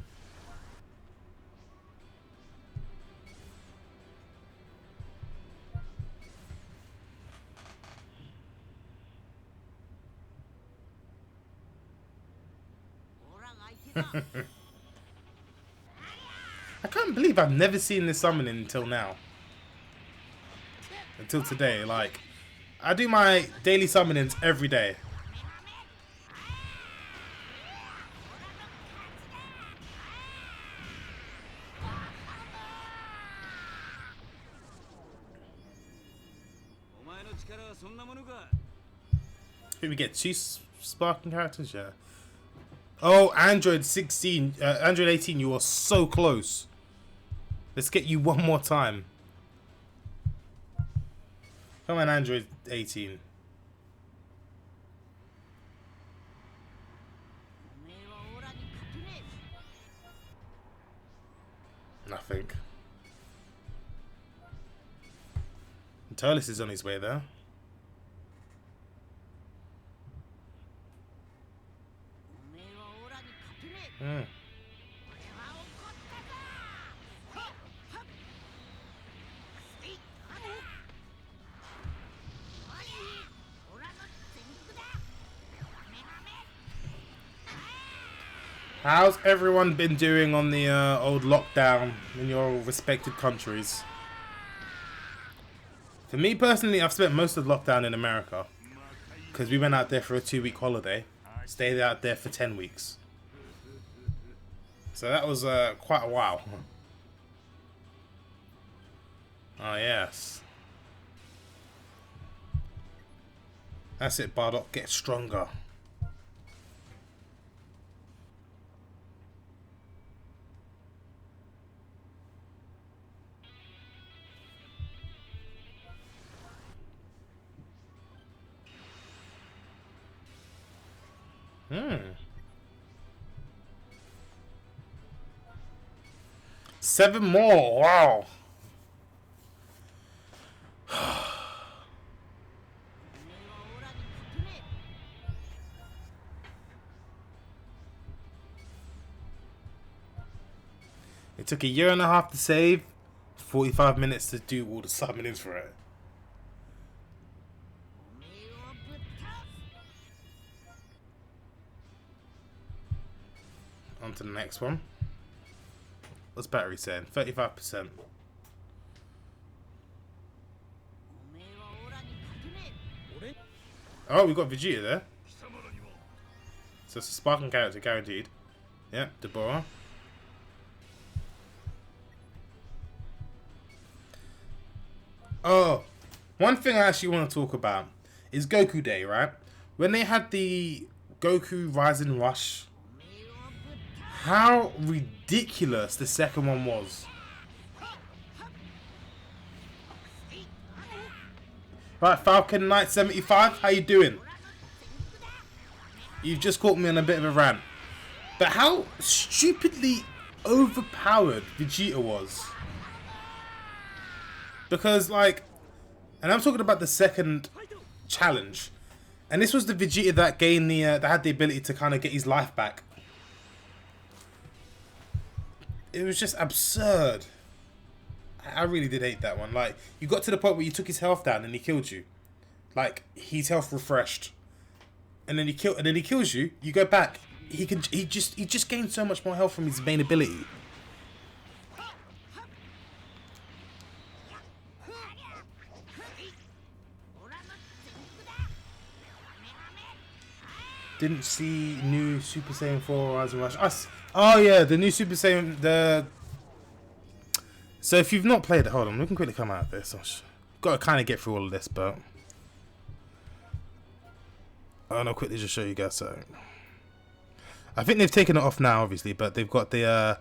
I can't believe I've never seen this summoning until now. Until today. Like, I do my daily summonings every day. I think we get 2 sparking characters, yeah. Oh, Android 16, Android 18, you are so close. Let's get you one more time. Come on, Android 18. Nothing. Turles is on his way there. Mm. How's everyone been doing on the old lockdown in your respective countries? For me personally, I've spent most of lockdown in America because we went out there for a 2-week holiday, stayed out there for 10 weeks. So that was quite a while. Oh yes. That's it, Bardock. Get stronger. Hmm. 7 more. Wow. It took a year and a half to save, 45 minutes to do all the summonings for it. On to the next one. What's battery saying? 35%. Oh, we got Vegeta there. So it's a sparking character guaranteed. Yeah, Deborah. Oh, one thing I actually want to talk about is Goku Day, right? When they had the Goku Rising Rush, how ridiculous the second one was. Right, Falcon Knight 75, how you doing? You've just caught me on a bit of a rant. But how stupidly overpowered Vegeta was. Because, like, and I'm talking about the second challenge. And this was the Vegeta that gained the, that had the ability to kind of get his life back. It was just absurd. I really did hate that one. Like, you got to the point where you took his health down and he killed you. Like, his health refreshed. And then he kills you, you go back. He just gained so much more health from his main ability. Didn't see new Super Saiyan 4 Rising Rush. Oh yeah, the new Super Saiyan, so if you've not played it, hold on, we can quickly come out of this. Got to kind of get through all of this, but I'll quickly just show you guys something. I think they've taken it off now, obviously, but they've got the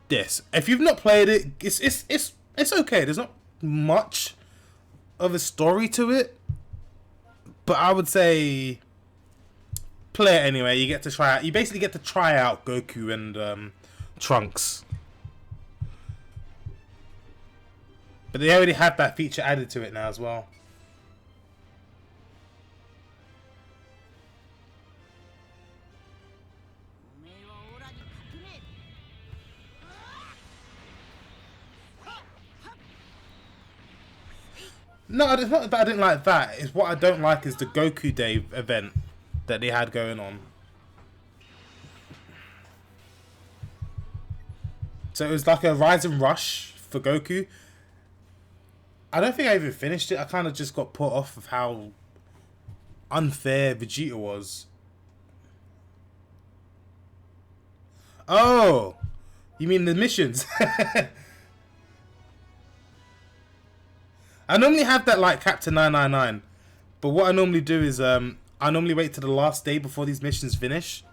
this. If you've not played it, it's okay. There's not much of a story to it, but I would say play it anyway. You get to try out. You basically get to try out Goku and Trunks. But they already have that feature added to it now as well. No, it's not that I didn't like that. It's what I don't like is the Goku Day event that they had going on. So it was like a Rise and Rush for Goku. I don't think I even finished it. I kind of just got put off of how unfair Vegeta was. Oh, you mean the missions? I normally have that like Captain 999, but what I normally do is I normally wait till the last day before these missions finish,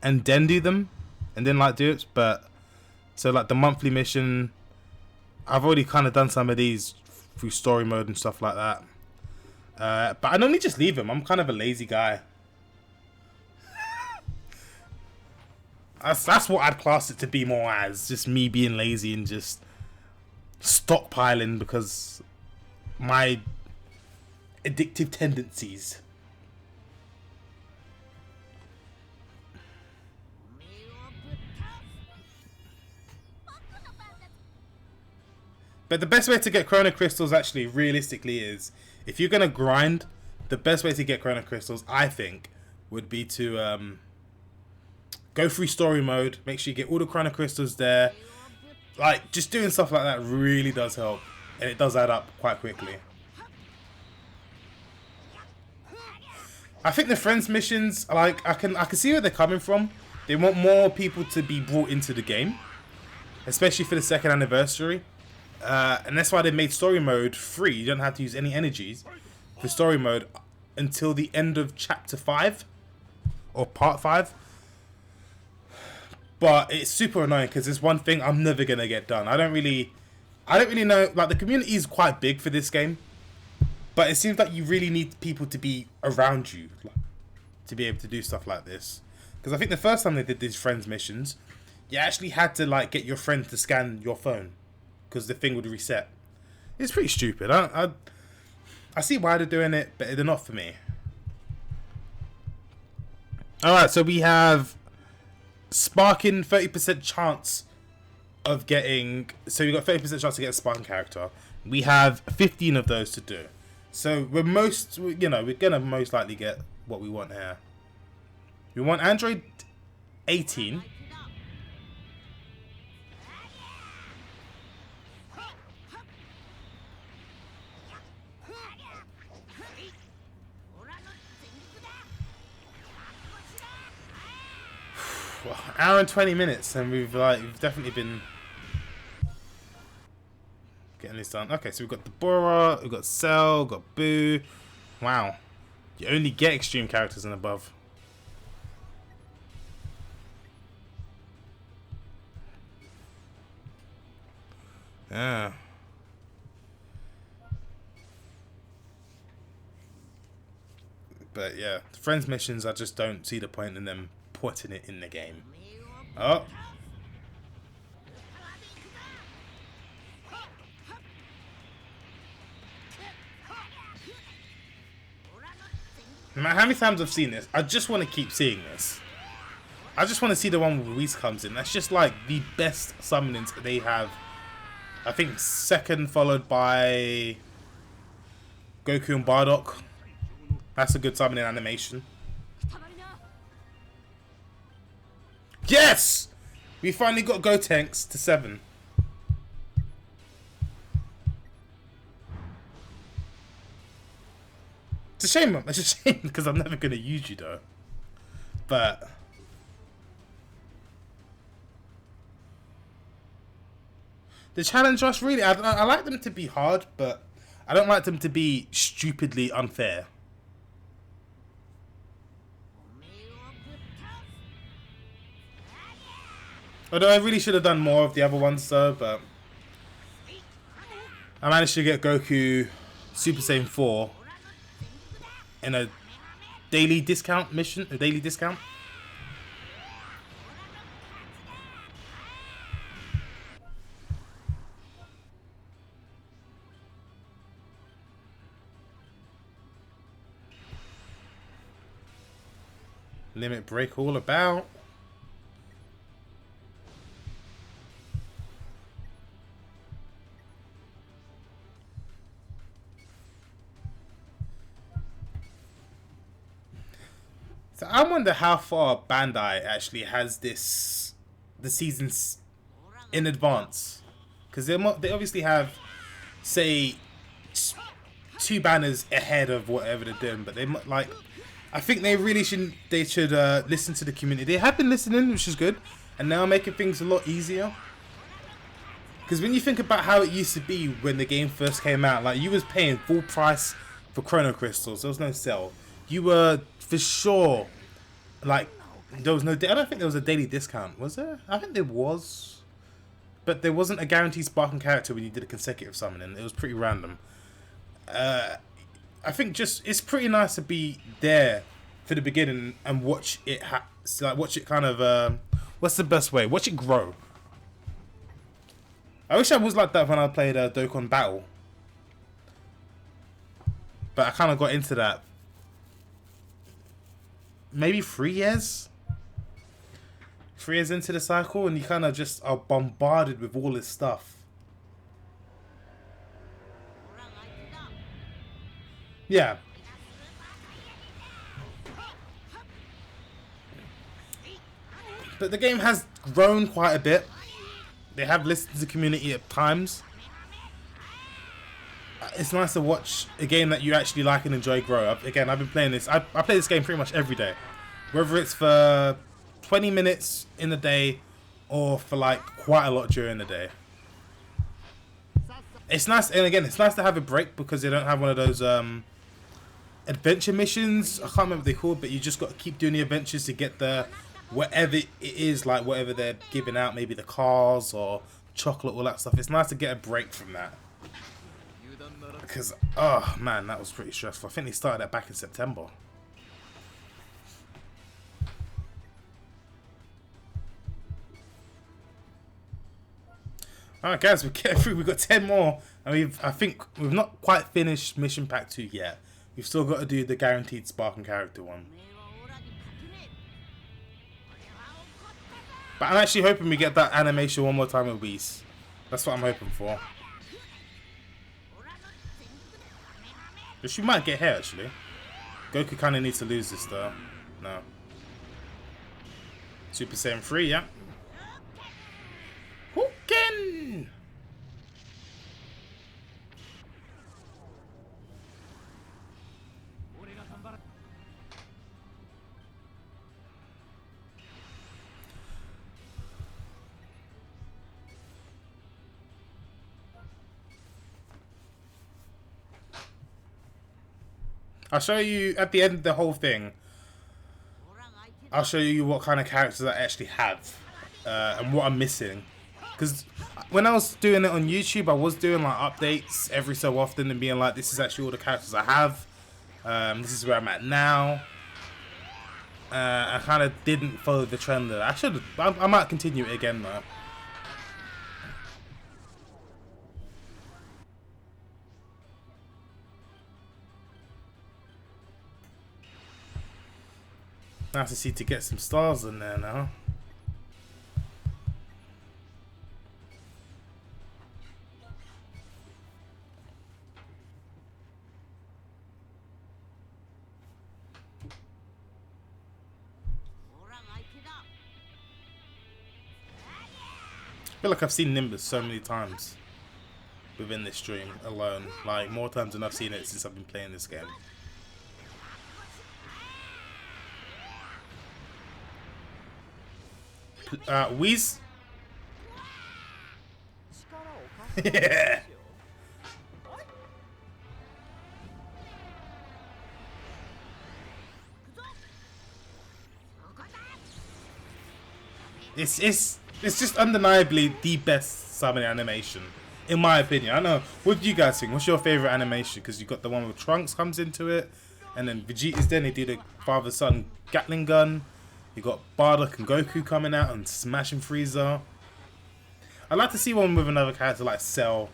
and then do them, and then like do it. But so like the monthly mission, I've already kind of done some of these through story mode and stuff like that. But I normally just leave them. I'm kind of a lazy guy. That's what I'd class it to be more as, just me being lazy and just stockpiling because my addictive tendencies. But the best way to get Chrono Crystals actually realistically is, if you're going to grind, the best way to get Chrono Crystals, I think, would be to go through story mode, make sure you get all the Chrono Crystals there. Like, just doing stuff like that really does help, and it does add up quite quickly. I think the Friends missions, like, I can see where they're coming from. They want more people to be brought into the game, especially for the 2nd anniversary. And that's why they made story mode free. You don't have to use any energies for story mode until the end of chapter 5 or part 5. But it's super annoying because it's one thing I'm never gonna get done. I don't really know. Like, the community is quite big for this game, but it seems like you really need people to be around you, like, to be able to do stuff like this. Because I think the first time they did these Friends missions, you actually had to like get your friend to scan your phone because the thing would reset. It's pretty stupid. I see why they're doing it, but they're not for me. Alright, so we have Sparking 30% chance of getting... So we got 30% chance to get a Sparking character. We have 15 of those to do. So we're we're gonna most likely get what we want here. We want Android 18. hour and 20 minutes, and we've definitely been getting this done. Okay, so we've got the Bora, we've got Cell, we've got Boo. Wow, you only get extreme characters and above. Yeah. But yeah, the friends missions, I just don't see the point in them putting it in the game. Oh. No matter how many times I've seen this, I just want to keep seeing this. I just want to see the one where Whis comes in. That's just like the best summonings they have. I think second followed by Goku and Bardock. That's a good summoning animation. Yes! We finally got Gotenks to 7. It's a shame. It's a shame because I'm never going to use you though. But the challenge rush, really, I like them to be hard, but I don't like them to be stupidly unfair. Although I really should have done more of the other ones though, but I managed to get Goku Super Saiyan 4 in a daily discount mission, a daily discount. Limit break all about. So I wonder how far Bandai actually has the seasons in advance, because they obviously have, say, 2 banners ahead of whatever they're doing, but they like, I think they really should listen to the community. They have been listening, which is good, and now making things a lot easier. Because when you think about how it used to be when the game first came out, like you was paying full price for Chrono Crystals, there was no sale. You were for sure, like, there was no. I don't think there was a daily discount, was there? I think there was, but there wasn't a guaranteed sparking character when you did a consecutive summoning. It was pretty random. I think just it's pretty nice to be there for the beginning and watch it. Watch it kind of. What's the best way? Watch it grow. I wish I was like that when I played Dokkan Battle, but I kind of got into that. Maybe 3 years? 3 years into the cycle, and you kind of just are bombarded with all this stuff. Yeah. But the game has grown quite a bit. They have listened to the community at times. It's nice to watch a game that you actually like and enjoy grow up. Again, I've been playing this. I play this game pretty much every day. Whether it's for 20 minutes in the day or for like quite a lot during the day. It's nice, and again, it's nice to have a break because they don't have one of those adventure missions. I can't remember what they're called, but you just got to keep doing the adventures to get the whatever it is, like whatever they're giving out, maybe the cars or chocolate, all that stuff. It's nice to get a break from that. Because, oh man, that was pretty stressful. I think they started that back in September. Alright guys, we're getting through. We've got 10 more. And I think we've not quite finished Mission Pack 2 yet. We've still got to do the guaranteed Sparking character one. But I'm actually hoping we get that animation one more time with Whis. That's what I'm hoping for. But she might get here actually. Goku kind of needs to lose this though. No. Super Saiyan 3, yeah. Hooken! I'll show you at the end of the whole thing. I'll show you what kind of characters I actually have and what I'm missing. Because when I was doing it on YouTube, I was doing like updates every so often and being like, this is actually all the characters I have. This is where I'm at now. I kind of didn't follow the trend there. I might continue it again though. Nice to see to get some stars in there now. I feel like I've seen Nimbus so many times within this stream alone. Like more times than I've seen it since I've been playing this game. Whis. Yeah. It's just undeniably the best summoning animation, in my opinion. I don't know. What do you guys think? What's your favorite animation? Because you got the one with Trunks comes into it, and then Vegeta's then they do the father-son Gatling gun. You got Bardock and Goku coming out and smashing Frieza. I'd like to see one with another character like Cell,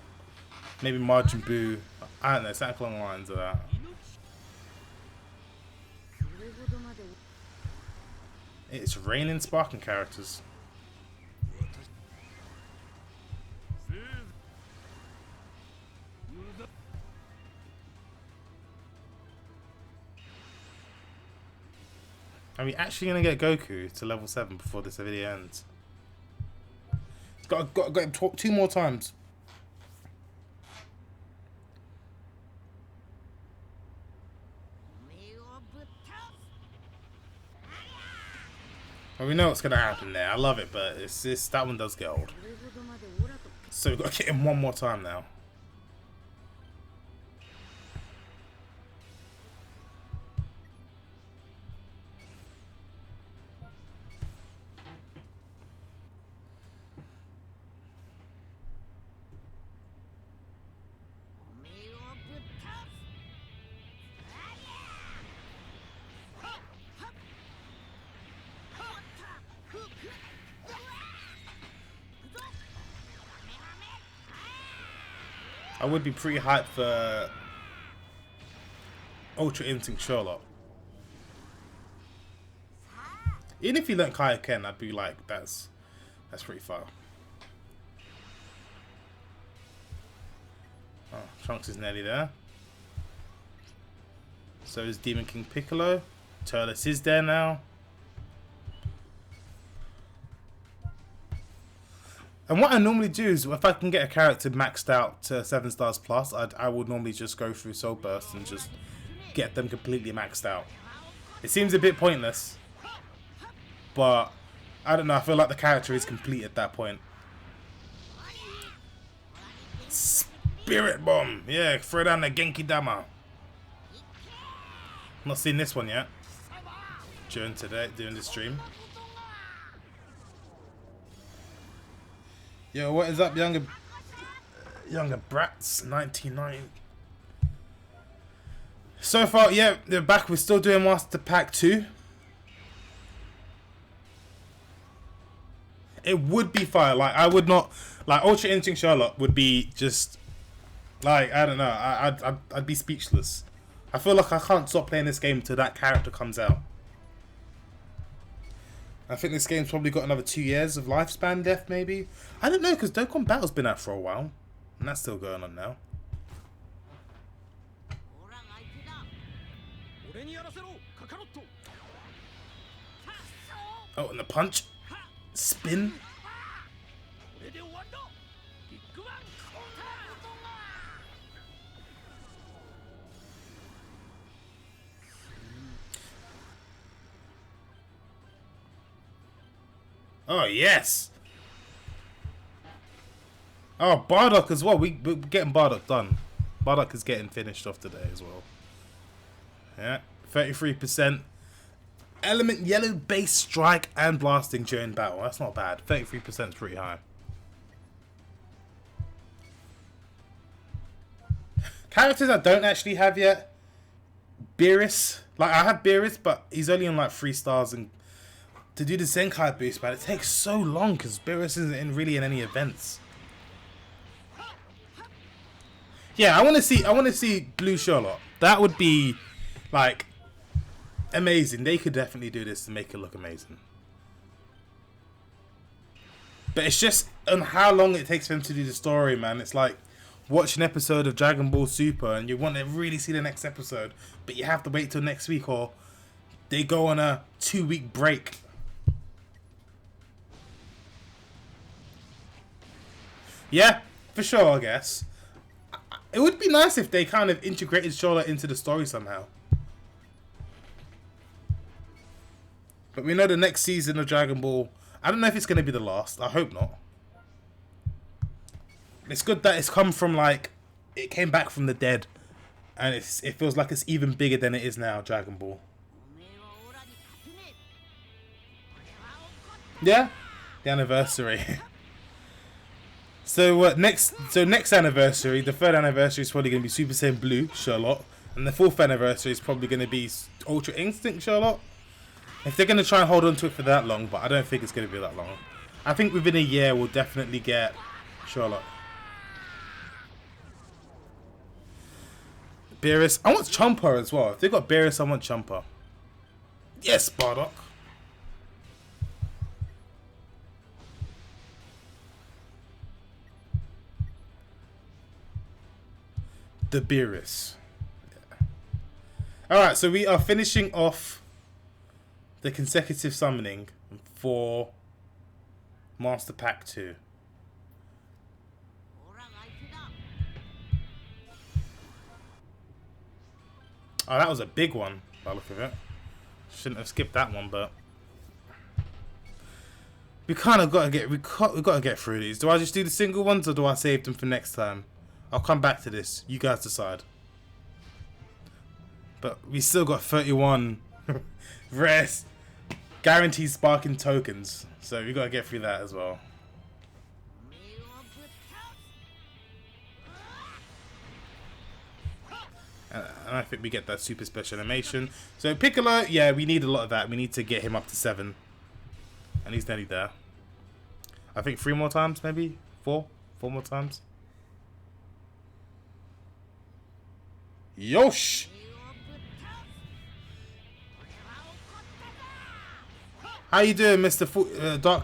maybe Majin Buu. I don't know, something along the lines of that. It's raining sparking characters. Are we actually gonna get Goku to level 7 before this video ends? It's got him 2 more times. Well, we know what's gonna happen there. I love it, but it's that one does get old. So we've got to get him 1 more time now. I would be pretty hyped for Ultra Instinct Sherlock. Even if you learnt Kaioken, I'd be like, that's pretty far. Oh, Trunks is nearly there. So is Demon King Piccolo. Turles is there now. And what I normally do is, if I can get a character maxed out to 7 stars plus, I would normally just go through Soul Burst and just get them completely maxed out. It seems a bit pointless, but I don't know, I feel like the character is complete at that point. Spirit Bomb! Yeah, throw down the Genki Dama. Not seen this one yet during the stream. Yo, what is up, younger brats? 99. So far, yeah, they're back. We're still doing Master Pack 2. It would be fire. Like, I would not, like, Ultra Instinct Sherlock would be just, like, I don't know. I'd be speechless. I feel like I can't stop playing this game until that character comes out. I think this game's probably got another 2 years of lifespan left, maybe. I don't know, because Dokkan Battle's been out for a while. And that's still going on now. Oh, and the punch. Spin. Oh, yes. Oh, Bardock as well. We're getting Bardock done. Bardock is getting finished off today as well. Yeah, 33%. Element yellow base strike and blasting during battle. That's not bad. 33% is pretty high. Characters I don't actually have yet. Beerus. Like, I have Beerus, but he's only on like 3 stars. And to do the Zenkai boost, but it takes so long because Beerus isn't really in any events. Yeah, I want to see Blue Charlotte. That would be like amazing. They could definitely do this to make it look amazing. But it's just on how long it takes for them to do the story, man. It's like watch an episode of Dragon Ball Super and you want to really see the next episode, but you have to wait till next week, or they go on a 2-week break. Yeah, for sure, I guess. It would be nice if they kind of integrated Charlotte into the story somehow. But we know the next season of Dragon Ball, I don't know if it's going to be the last. I hope not. It's good that it's come from, like, it came back from the dead. And it feels like it's even bigger than it is now, Dragon Ball. Yeah, the anniversary. So next anniversary, the 3rd anniversary is probably going to be Super Saiyan Blue Charlotte, and the 4th anniversary is probably going to be Ultra Instinct Charlotte. If they're going to try and hold on to it for that long, but I don't think it's going to be that long. I think within a year we'll definitely get Charlotte. Beerus. I want Chomper as well. If they got Beerus, I want Chomper. Yes, Bardock. The Beerus. Yeah. Alright, so we are finishing off the consecutive summoning for Master Pack 2. Oh, that was a big one by the look of it. Shouldn't have skipped that one, but we kind of got to get through these. Do I just do the single ones or do I save them for next time? I'll come back to this. You guys decide. But we still got 31 rares guaranteed sparking tokens, so we got to get through that as well. And I think we get that super special animation. So Piccolo, yeah, we need a lot of that. We need to get him up to 7. And he's nearly there. I think 3 more times, maybe? 4 more times. Yosh! How you doing, Mr. Dark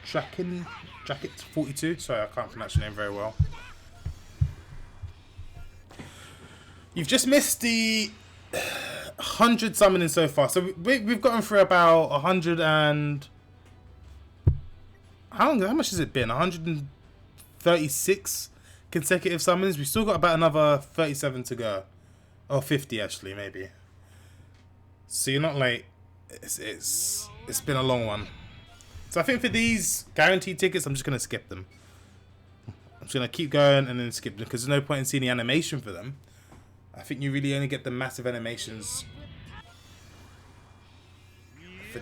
Jacket 42? Sorry, I can't pronounce your name very well. You've just missed the 100 summoning so far. So we've gotten through about 100 and... How much has it been? 136 consecutive summons. We've still got about another 37 to go. Or 50 actually, maybe. So you're not late. It's been a long one. So I think for these guaranteed tickets, I'm just going to skip them. I'm just going to keep going and then skip them, because there's no point in seeing the animation for them. I think you really only get the massive animations for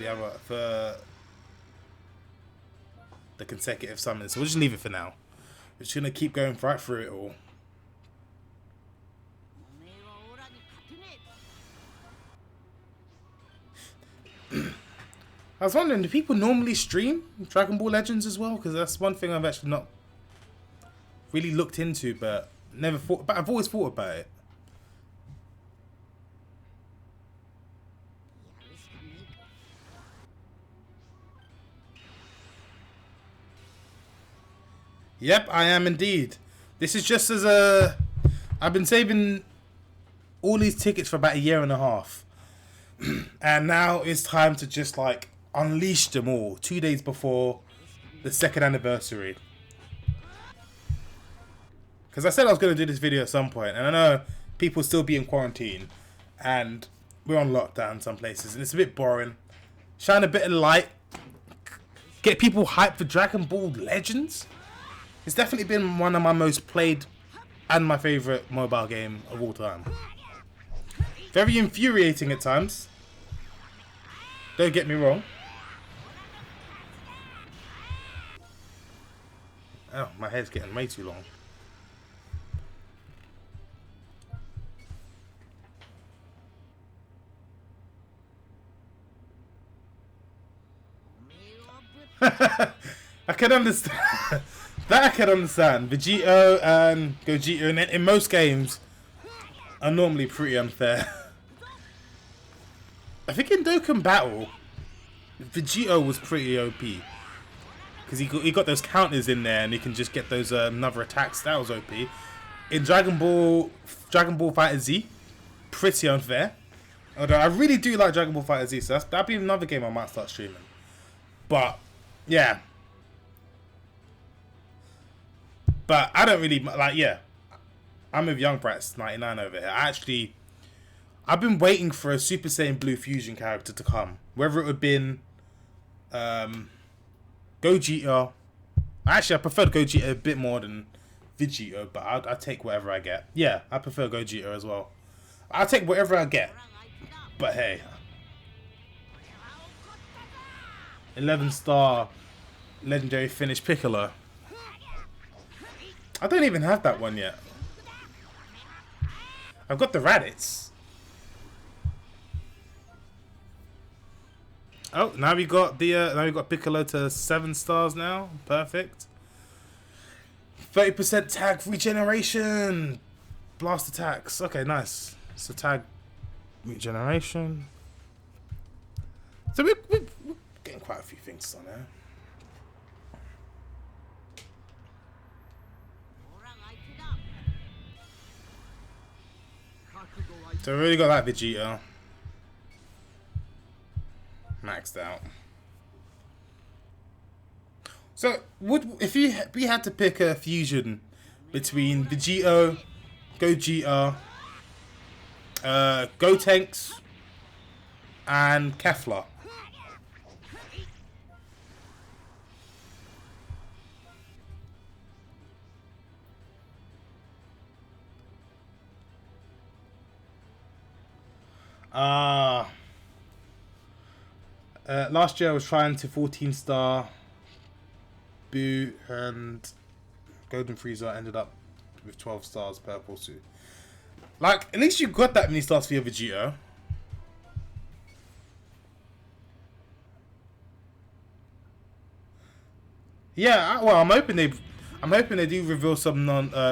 the consecutive summons. So we'll just leave it for now. We're just going to keep going right through it all. I was wondering, do people normally stream Dragon Ball Legends as well? Because that's one thing I've actually not really looked into, but never thought. But I've always thought about it. Yep, I am indeed. This is just as a... I've been saving all these tickets for about a year and a half. And now it's time to just, like, unleash them all 2 days before the 2nd anniversary. Because I said I was going to do this video at some point, and I know people still be in quarantine, and we're on lockdown in some places, and it's a bit boring. Shine a bit of light. Get people hyped for Dragon Ball Legends. It's definitely been one of my most played and my favourite mobile game of all time. Very infuriating at times. Don't get me wrong. Oh, my head's getting way too long. I can understand. That I can understand. Vegito and Gogeta in most games are normally pretty unfair. I think in Dokkan Battle, Vegito was pretty OP. Because he got those counters in there and he can just get those another attacks. That was OP. In Dragon Ball Fighter Z, pretty unfair. Although I really do like Dragon Ball Fighter Z, so that'd be another game I might start streaming. But, yeah. But I don't really, like, yeah. I'm with Young Brats 99 over here. I've been waiting for a Super Saiyan Blue Fusion character to come. Whether it would have been Gogeta. Actually, I prefer Gogeta a bit more than Vegito, but I'll take whatever I get. Yeah, I prefer Gogeta as well. I'll take whatever I get. But hey. 11-star legendary finish Piccolo. I don't even have that one yet. I've got the Raditz. Oh, now we got Piccolo to 7 stars now. Perfect. 30% tag regeneration. Blast attacks. Okay, nice. So tag regeneration. So we're getting quite a few things on there. So we really got that Vegeta maxed out. So if we had to pick a fusion between Vegito, Gogeta, Gotenks, and Kefla. Last year I was trying to 14-star Boo and Golden Frieza. Ended up with 12 stars purple suit. Like, at least you got that many stars for your Vegeta. Yeah, well, I'm hoping they do reveal some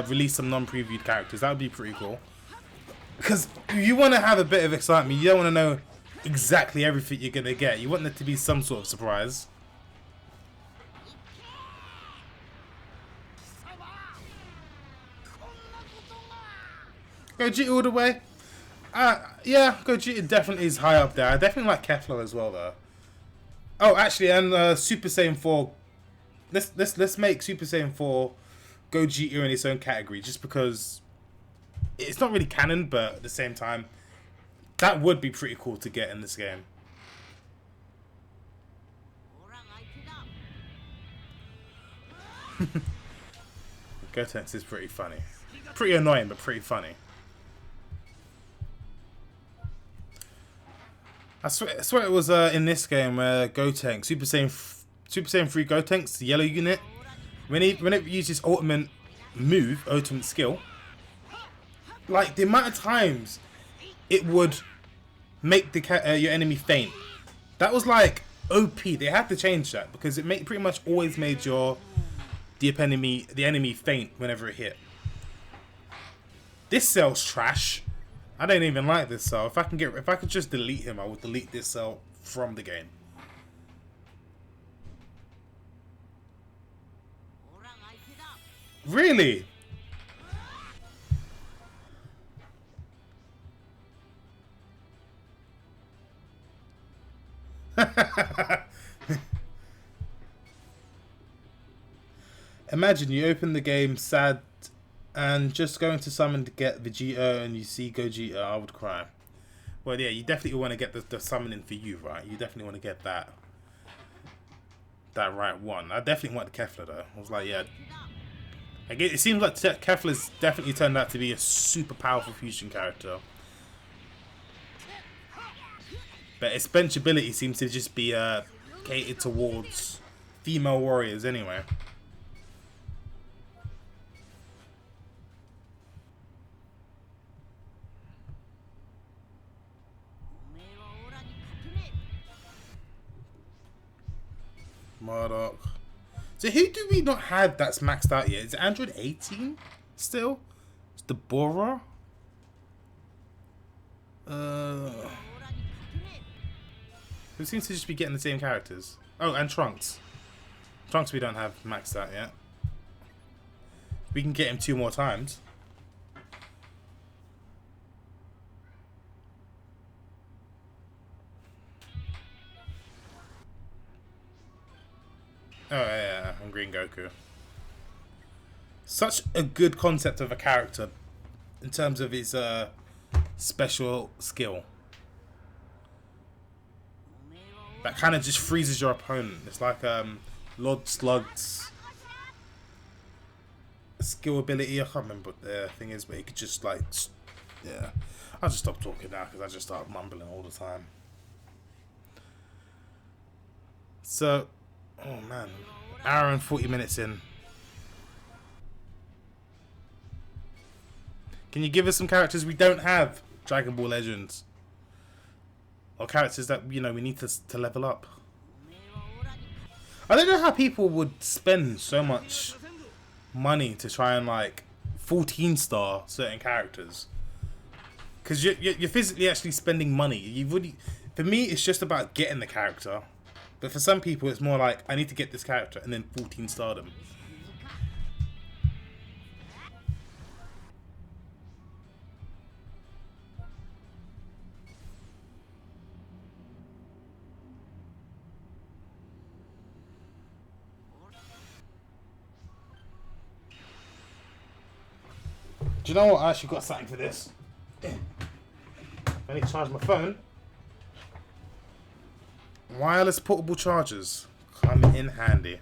release some non-previewed characters. That would be pretty cool. Because you want to have a bit of excitement. You don't want to know exactly everything you're going to get. You want there to be some sort of surprise. Gogeta all the way. Yeah, Gogeta definitely is high up there. I definitely like Kefla as well, though. Oh, actually, and Super Saiyan 4. Let's make Super Saiyan 4 Gogeta in its own category, just because it's not really canon, but at the same time, that would be pretty cool to get in this game. Gotenks is pretty funny. Pretty annoying, but pretty funny. I swear it was in this game where Gotenks, Super Saiyan 3 Gotenks, the yellow unit, when it uses ultimate move, ultimate skill, like the amount of times it would make the your enemy faint. That was like OP. They had to change that because it pretty much always made the enemy faint whenever it hit. This cell's trash. I don't even like this cell. If I could just delete him, I would delete this cell from the game. Really? Imagine you open the game sad and just going to summon to get Vegeta and you see Gogeta. I would cry. Well, yeah, you definitely want to get the summoning for you, right? You definitely want to get that right one. I definitely want the Kefla though. I was like, yeah. It seems like Kefla's definitely turned out to be a super powerful fusion character. But its bench ability seems to just be catered towards female warriors anyway. Murdoch. So who do we not have that's maxed out yet? Is it Android 18 still? It's the Bora? Who seems to just be getting the same characters? Oh, and Trunks. Trunks we don't have maxed out yet. We can get him 2 more times. Oh yeah, I'm Green Goku. Such a good concept of a character in terms of his special skill. That kind of just freezes your opponent. It's like Lord Slug's skill ability. I can't remember what the thing is, but he could just like, yeah. I'll just stop talking now because I just start mumbling all the time. So, oh man, hour and 40 minutes in. Can you give us some characters we don't have? Dragon Ball Legends. Or characters that, you know, we need to level up. I don't know how people would spend so much money to try and like 14-star certain characters. Because you're physically actually spending money. For me, it's just about getting the character. But for some people, it's more like, I need to get this character and then 14-star them. Do you know what? I actually got something for this. I need to charge my phone. Wireless portable chargers come in handy.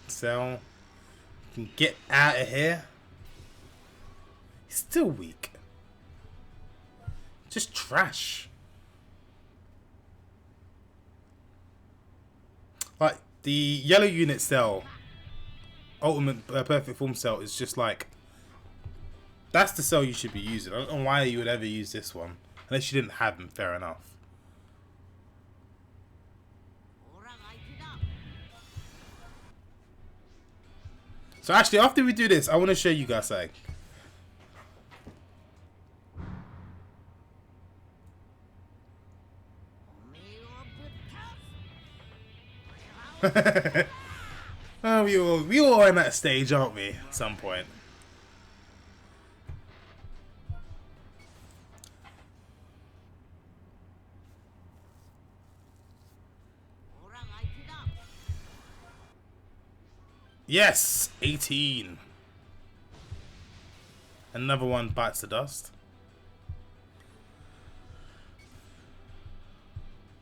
So, can get out of here. He's still weak. Just trash. Like, the yellow unit cell, ultimate perfect form cell, is just like, that's the cell you should be using. I don't know why you would ever use this one. Unless you didn't have them, fair enough. So actually, after we do this, I want to show you guys something. Oh, we all in that stage, aren't we? At some point. Yes, 18. Another one bites the dust.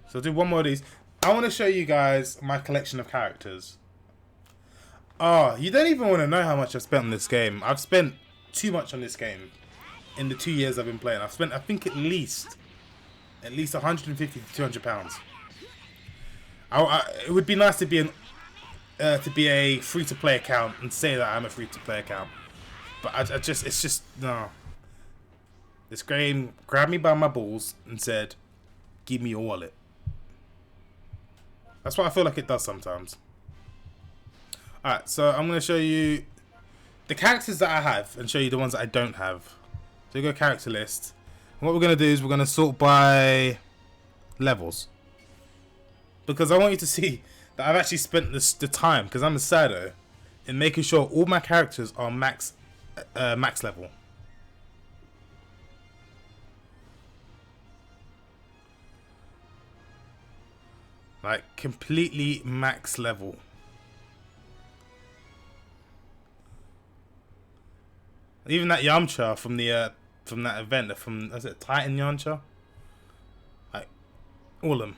So I'll do one more of these. I want to show you guys my collection of characters. Oh, you don't even want to know how much I've spent on this game. I've spent too much on this game in the 2 years I've been playing. I've spent, I think, at least 150 to 200 pounds. It would be nice to be a free-to-play account and say that I'm a free-to-play account, but it's just no. This game grabbed me by my balls and said, "Give me your wallet." That's what I feel like it does sometimes. Alright, so I'm going to show you the characters that I have and show you the ones that I don't have. So you go character list. And what we're going to do is we're going to sort by levels. Because I want you to see that I've actually spent the time, because I'm a sado, in making sure all my characters are max level. Like, completely max level. Even that Yamcha from the from that event, was it Titan Yamcha? All of them.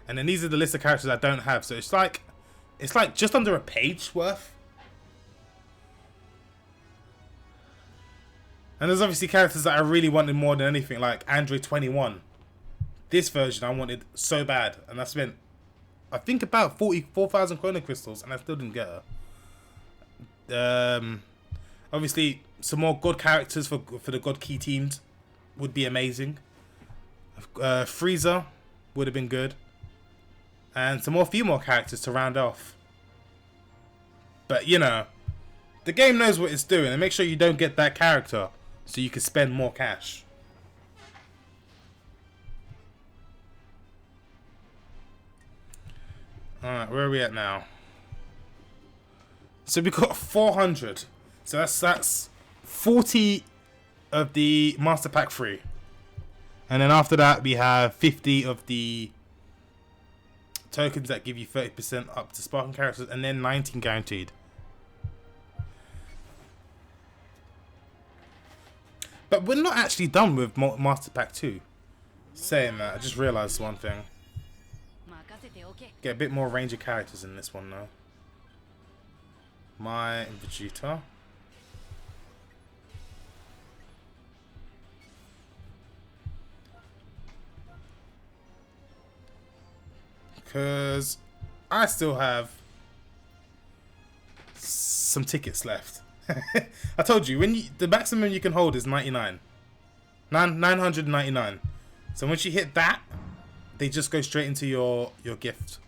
And then these are the list of characters I don't have. So it's like just under a page worth. And there's obviously characters that I really wanted more than anything, like Android 21. This version I wanted so bad, and I spent, I think, about 44,000 Chrono Crystals, and I still didn't get her. Obviously, some more God characters for the God Key teams would be amazing. Frieza would have been good. And few more characters to round off. But, you know, the game knows what it's doing, and make sure you don't get that character so you can spend more cash. Alright, where are we at now? So we got 400. So that's 40 of the Master Pack 3. And then after that we have 50 of the tokens that give you 30% up to Sparking characters, and then 19 guaranteed. But we're not actually done with Master Pack 2. Saying that, I just realised one thing. Get a bit more range of characters in this one though. My Vegeta. Because I still have some tickets left. I told you, the maximum you can hold is 99. 999. So once you hit that, they just go straight into your gift.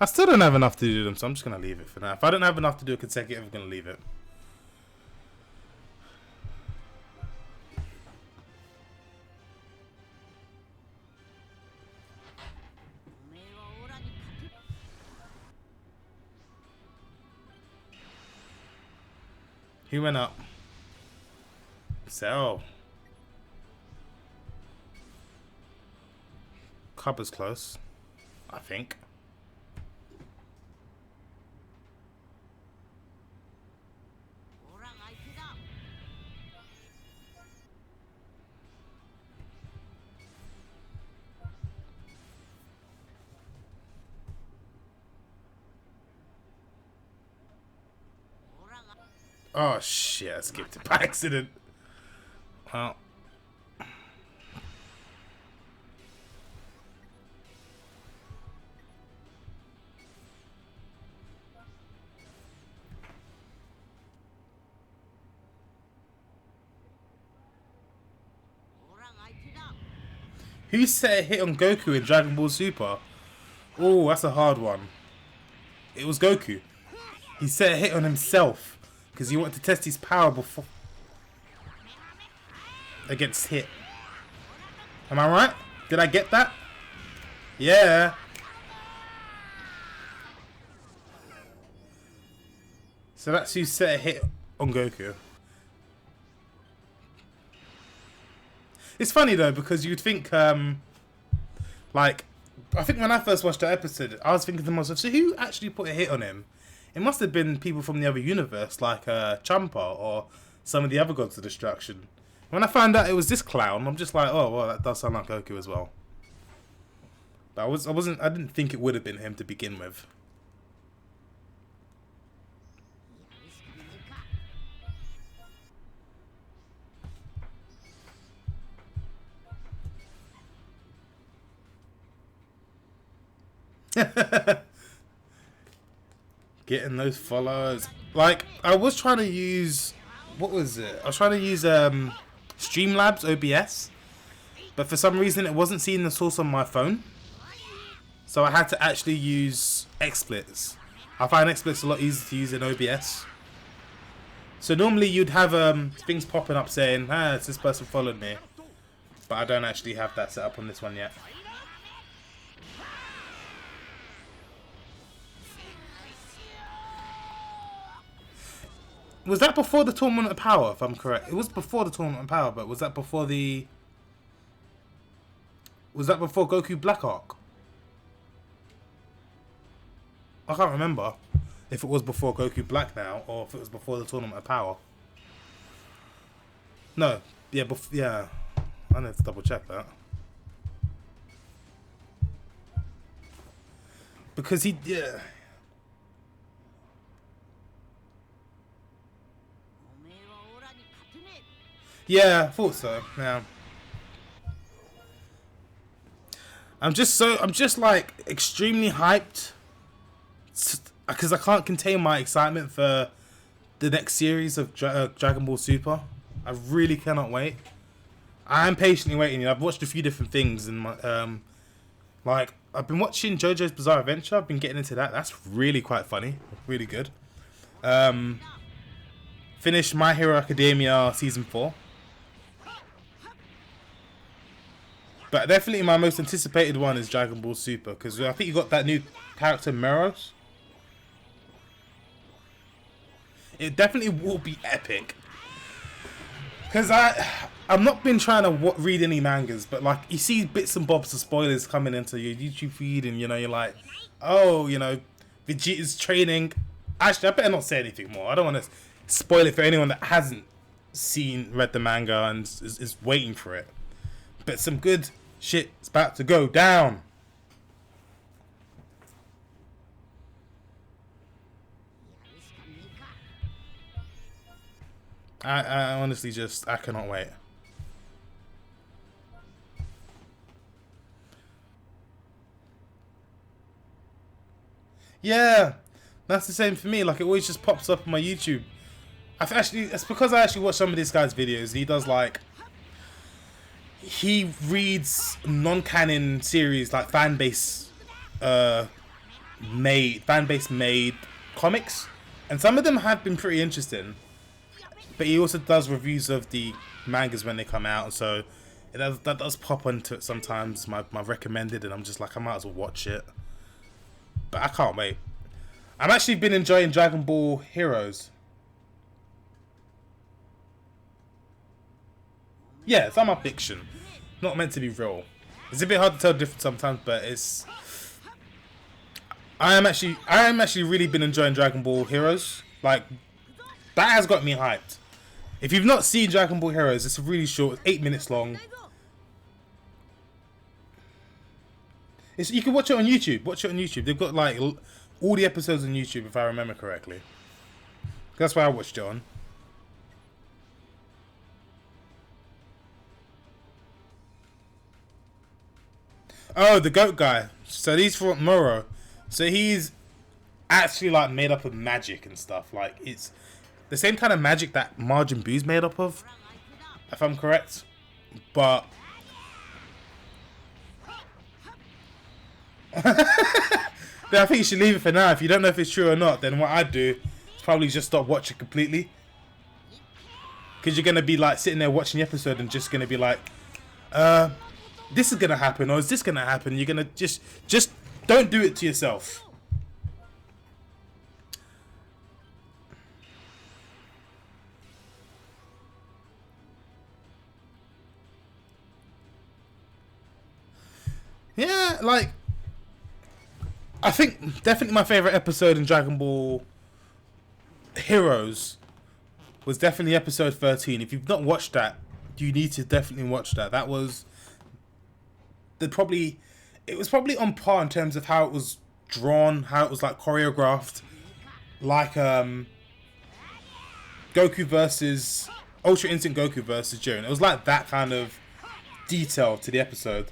I still don't have enough to do them, so I'm just going to leave it for now. If I don't have enough to do a consecutive, I'm going to leave it. He went up. So. Cupboard's close, I think. Oh shit, I skipped it by accident. Well. Who set a hit on Goku in Dragon Ball Super? Oh, that's a hard one. It was Goku. He set a hit on himself because he wanted to test his power before against hit. Am I right? Did I get that? Yeah. So that's who set a hit on Goku. It's funny though, because you'd think, like, I think when I first watched that episode, I was thinking to myself, so who actually put a hit on him? It must have been people from the other universe, like Champa or some of the other gods of destruction. When I found out it was this clown, I'm just like, oh well, that does sound like Goku as well. But I didn't think it would have been him to begin with. Getting those follows. Like, I was trying to use, what was it? I was trying to use Streamlabs OBS, but for some reason it wasn't seeing the source on my phone. So I had to actually use XSplits. I find XSplits a lot easier to use in OBS. So normally you'd have things popping up saying, ah, it's this person followed me. But I don't actually have that set up on this one yet. Was that before the Tournament of Power, if I'm correct? It was before the Tournament of Power, but was that before the... Was that before Goku Black Arc? I can't remember if it was before Goku Black now, or if it was before the Tournament of Power. No, Yeah, yeah. I need to double check that. Because he, yeah. Yeah, I thought so. Yeah. I'm just like extremely hyped because I can't contain my excitement for the next series of Dragon Ball Super. I really cannot wait. I am patiently waiting. I've watched a few different things in my like I've been watching JoJo's Bizarre Adventure. I've been getting into that. That's really quite funny, really good. Finished My Hero Academia season 4. But definitely my most anticipated one is Dragon Ball Super because I think you got that new character Meros. It definitely will be epic. Because I've not been trying to read any mangas, but like you see bits and bobs of spoilers coming into your YouTube feed, and you know you're like, oh, you know, Vegeta's training. Actually, I better not say anything more. I don't want to spoil it for anyone that hasn't read the manga and is waiting for it. But some good shit's about to go down. I honestly I cannot wait. Yeah, that's the same for me. Like it always just pops up on my YouTube. It's because I actually watch some of this guy's videos. He does like, he reads non-canon series like fan base made comics, and some of them have been pretty interesting. But he also does reviews of the mangas when they come out, so that does pop onto it sometimes. My recommended, and I'm just like I might as well watch it. But I can't wait. I've actually been enjoying Dragon Ball Heroes. Yeah, it's not fiction. Not meant to be real. It's a bit hard to tell the difference sometimes, but it's. I am actually really been enjoying Dragon Ball Heroes. Like that has got me hyped. If you've not seen Dragon Ball Heroes, it's really short, 8 minutes long. You can watch it on YouTube. Watch it on YouTube. They've got like all the episodes on YouTube, if I remember correctly. That's why I watched it on. Oh, the goat guy. So he's from Moro. So he's actually like made up of magic and stuff. Like it's the same kind of magic that Majin Buu's made up of, if I'm correct. But I think you should leave it for now. If you don't know if it's true or not, then what I'd do is probably just stop watching completely. Because you're going to be like sitting there watching the episode and just going to be like, this is going to happen or is this going to happen? You're going to just don't do it to yourself. Yeah, like I think definitely my favorite episode in Dragon Ball Heroes was definitely episode 13. If you've not watched that, you need to definitely watch that. That was it was probably on par in terms of how it was drawn, how it was like choreographed, like Goku versus Ultra Instinct Goku versus Jiren. It was like that kind of detail to the episode.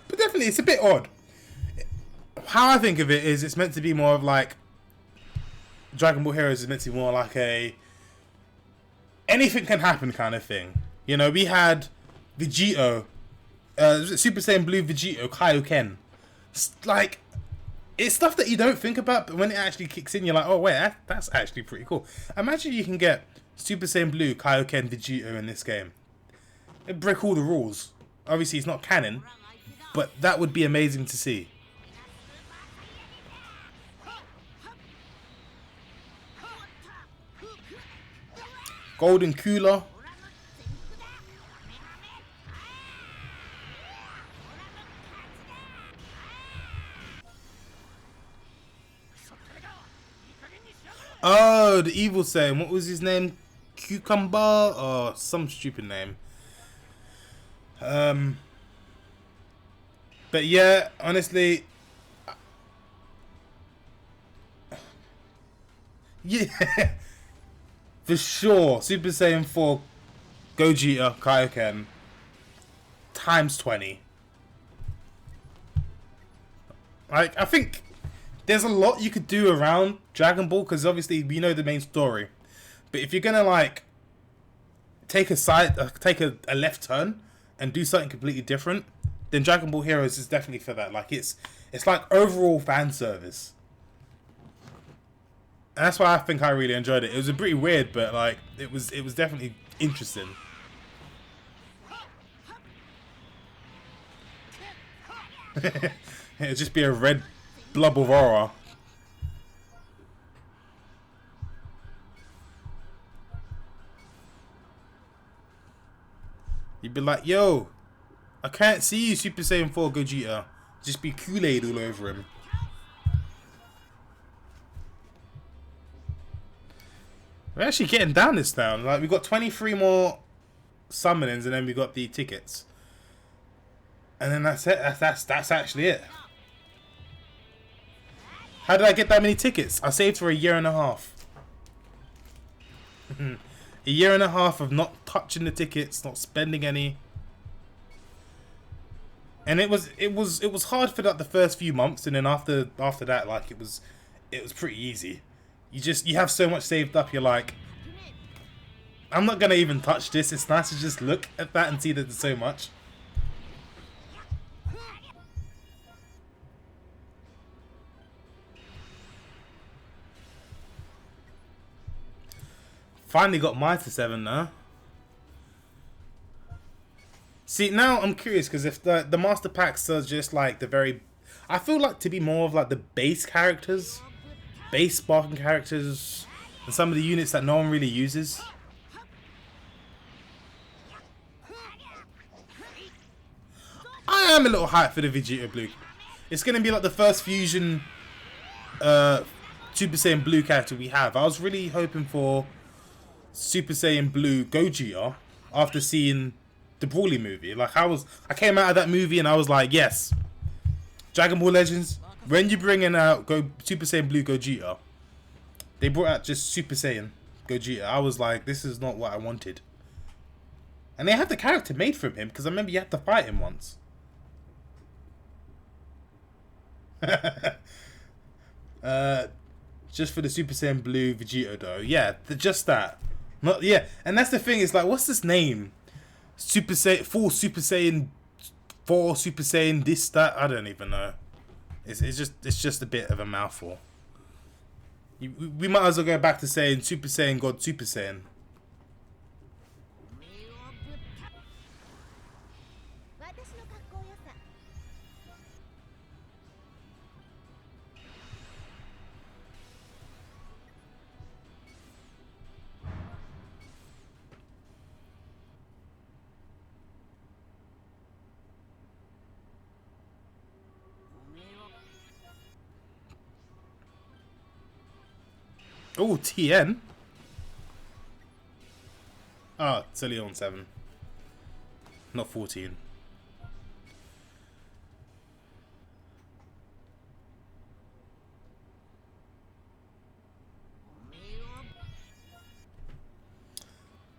But definitely, it's a bit odd. How I think of it is, it's meant to be more of like Dragon Ball Heroes is meant to be more like a anything can happen kind of thing. You know, we had Vegito, Super Saiyan Blue Vegito, Kaioken. Like, it's stuff that you don't think about, but when it actually kicks in, you're like, oh wait, that's actually pretty cool. Imagine you can get Super Saiyan Blue, Kaioken, Vegito in this game. It'd break all the rules. Obviously, it's not canon, but that would be amazing to see. Golden Cooler. Oh, the evil Saiyan. What was his name? Cucumber or some stupid name. But yeah, honestly, yeah, for sure. Super Saiyan 4 Gogeta Kaioken times 20. Like, I think there's a lot you could do around Dragon Ball because obviously we know the main story. But if you're gonna like take a left turn and do something completely different, then Dragon Ball Heroes is definitely for that. Like it's like overall fan service. And that's why I think I really enjoyed it. It was a pretty weird, but like it was definitely interesting. It'd just be a red blob of aura. You'd be like, yo, I can't see you, Super Saiyan 4 Gogeta. Just be Kool-Aid all over him. We're actually getting down this town. Like, we got 23 more summonings and then we got the tickets. And then that's it. That's actually it. How did I get that many tickets? I saved for a year and a half. A year and a half of not touching the tickets, not spending any. And it was hard for like the first few months, and then after that, like it was pretty easy. You have so much saved up. You're like, I'm not gonna even touch this. It's nice to just look at that and see that there's so much. Finally got mine to 7 now. See, now I'm curious because if the master packs are just like the very, I feel like to be more of like the base characters, base sparking characters, and some of the units that no one really uses. I am a little hyped for the Vegeta Blue. It's gonna be like the first fusion Super Saiyan Blue character we have. I was really hoping for Super Saiyan Blue Gogeta after seeing the Broly movie. Like I came out of that movie and I was like, yes, Dragon Ball Legends. When you bringing out Super Saiyan Blue Gogeta, they brought out just Super Saiyan Gogeta. I was like, this is not what I wanted. And they had the character made from him because I remember you had to fight him once. Just for the Super Saiyan Blue Vegeta though. Yeah, just that. Not yeah, and that's the thing. It's like, what's this name? Super Saiyan 4, Super Saiyan 4, Super Saiyan this that. I don't even know. It's just a bit of a mouthful. We might as well go back to saying Super Saiyan God Super Saiyan. Oh, TN. Oh, it's only on 7. Not 14.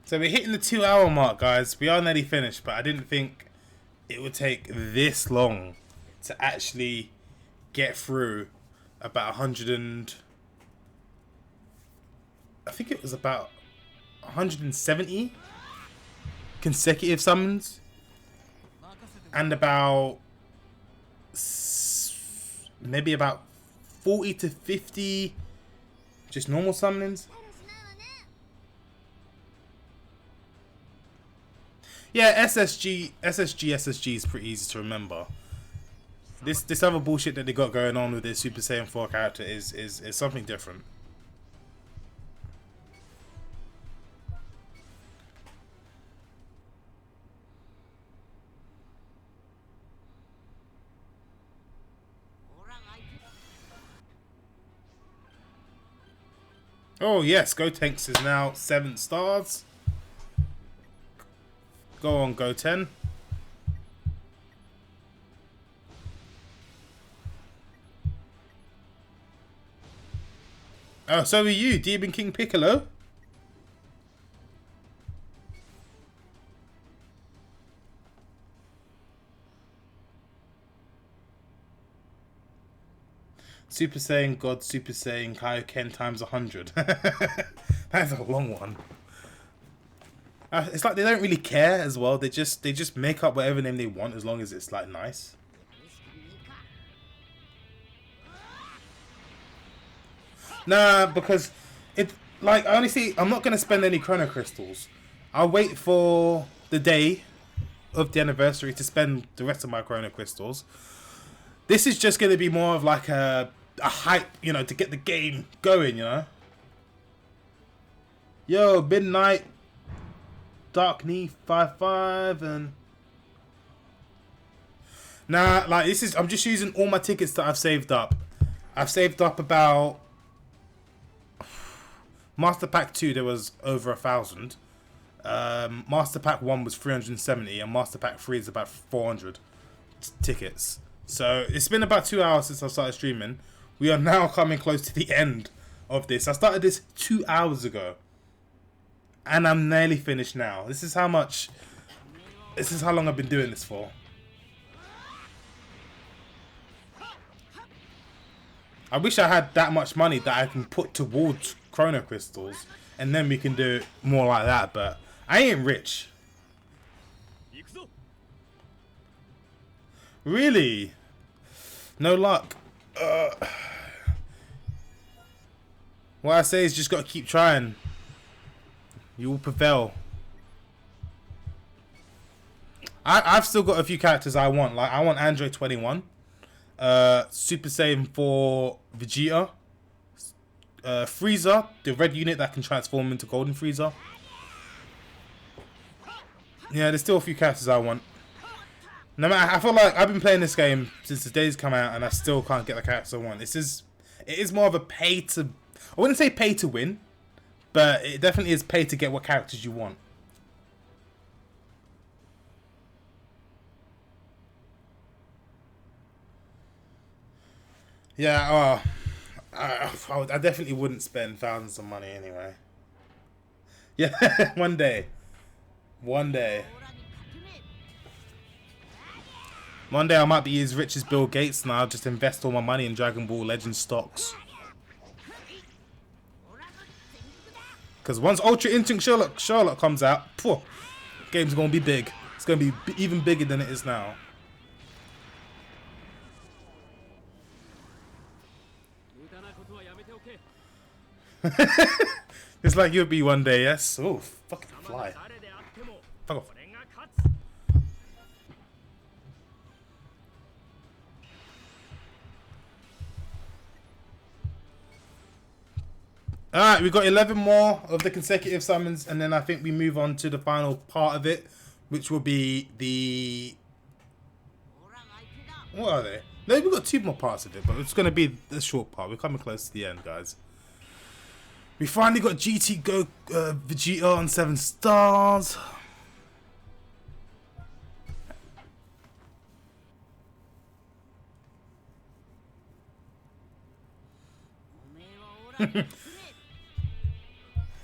So we're hitting the 2-hour mark, guys. We are nearly finished, but I didn't think it would take this long to actually get through about 100 and... I think it was about 170 consecutive summons and about maybe about 40 to 50 just normal summonings. Yeah, SSG is pretty easy to remember. This other bullshit that they got going on with this Super Saiyan 4 character is something different. Oh yes, Gotenks is now 7 stars. Go on, Goten. Oh, so are you, Demon King Piccolo? Super Saiyan God, Super Saiyan Kaioken times 100. That's a long one. It's like they don't really care as well. They just make up whatever name they want as long as it's like nice. Nah, because it like honestly, I'm not gonna spend any Chrono Crystals. I'll wait for the day of the anniversary to spend the rest of my Chrono Crystals. This is just gonna be more of like a hype, you know, to get the game going, you know. Yo, Midnight, Dark Knee 5-5 and nah, like this is I'm just using all my tickets that I've saved up. I've saved up about Master Pack 2 there was over 1,000. Master Pack 1 was 370 and Master Pack 3 is about 400 tickets. So it's been about 2 hours since I started streaming. We are now coming close to the end of this. I started this 2 hours ago. And I'm nearly finished now. This is how long I've been doing this for. I wish I had that much money that I can put towards Chrono Crystals. And then we can do it more like that. But I ain't rich. Really? No luck. What I say is just got to keep trying. You will prevail. I've still got a few characters I want. Like I want Android 21. Super Saiyan 4 Vegeta. Frieza, the red unit that can transform into Golden Frieza. Yeah, there's still a few characters I want. No matter, I feel like I've been playing this game since the day's come out and I still can't get the characters I want. It is more of a pay to... I wouldn't say pay to win, but it definitely is pay to get what characters you want. Yeah, I definitely wouldn't spend thousands of money anyway. Yeah, one day. One day. One day I might be as rich as Bill Gates and I'll just invest all my money in Dragon Ball Legends stocks. Because once Ultra Instinct Charlotte comes out, phew, game's going to be big. It's going to be even bigger than it is now. It's like you'll be one day, yes? Oh, fucking fly. Fuck off. Alright, we've got 11 more of the consecutive summons, and then I think we move on to the final part of it, which will be the... What are they? No, we've got 2 more parts of it, but it's going to be the short part. We're coming close to the end, guys. We finally got GT Go Vegeta on 7 stars.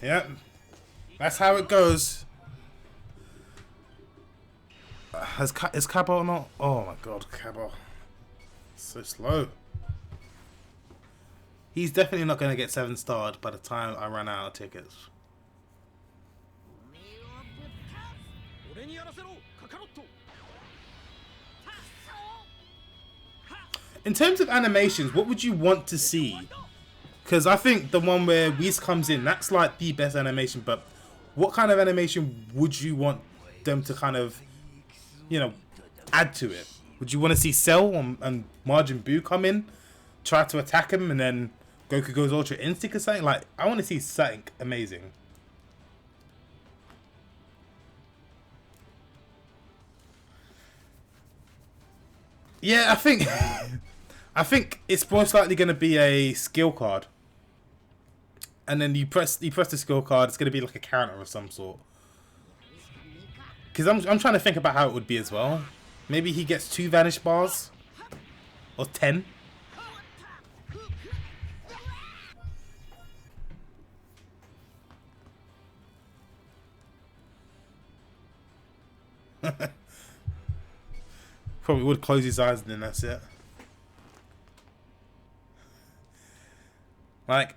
Yeah, that's how it goes. Is Cabo not? Oh my god, Cabo. So slow. He's definitely not going to get 7 starred by the time I run out of tickets. In terms of animations, what would you want to see? Because I think the one where Whis comes in, that's like the best animation, but what kind of animation would you want them to kind of, you know, add to it? Would you want to see Cell and Majin Buu come in, try to attack him, and then Goku goes Ultra Instinct or something? Like, I want to see something amazing. Yeah, I think I think it's most likely going to be a skill card. and then you press the skill card. It's gonna be like a counter of some sort. Because I'm trying to think about how it would be as well. Maybe he gets 2 vanish bars or 10. Probably would close his eyes and then that's it. Like,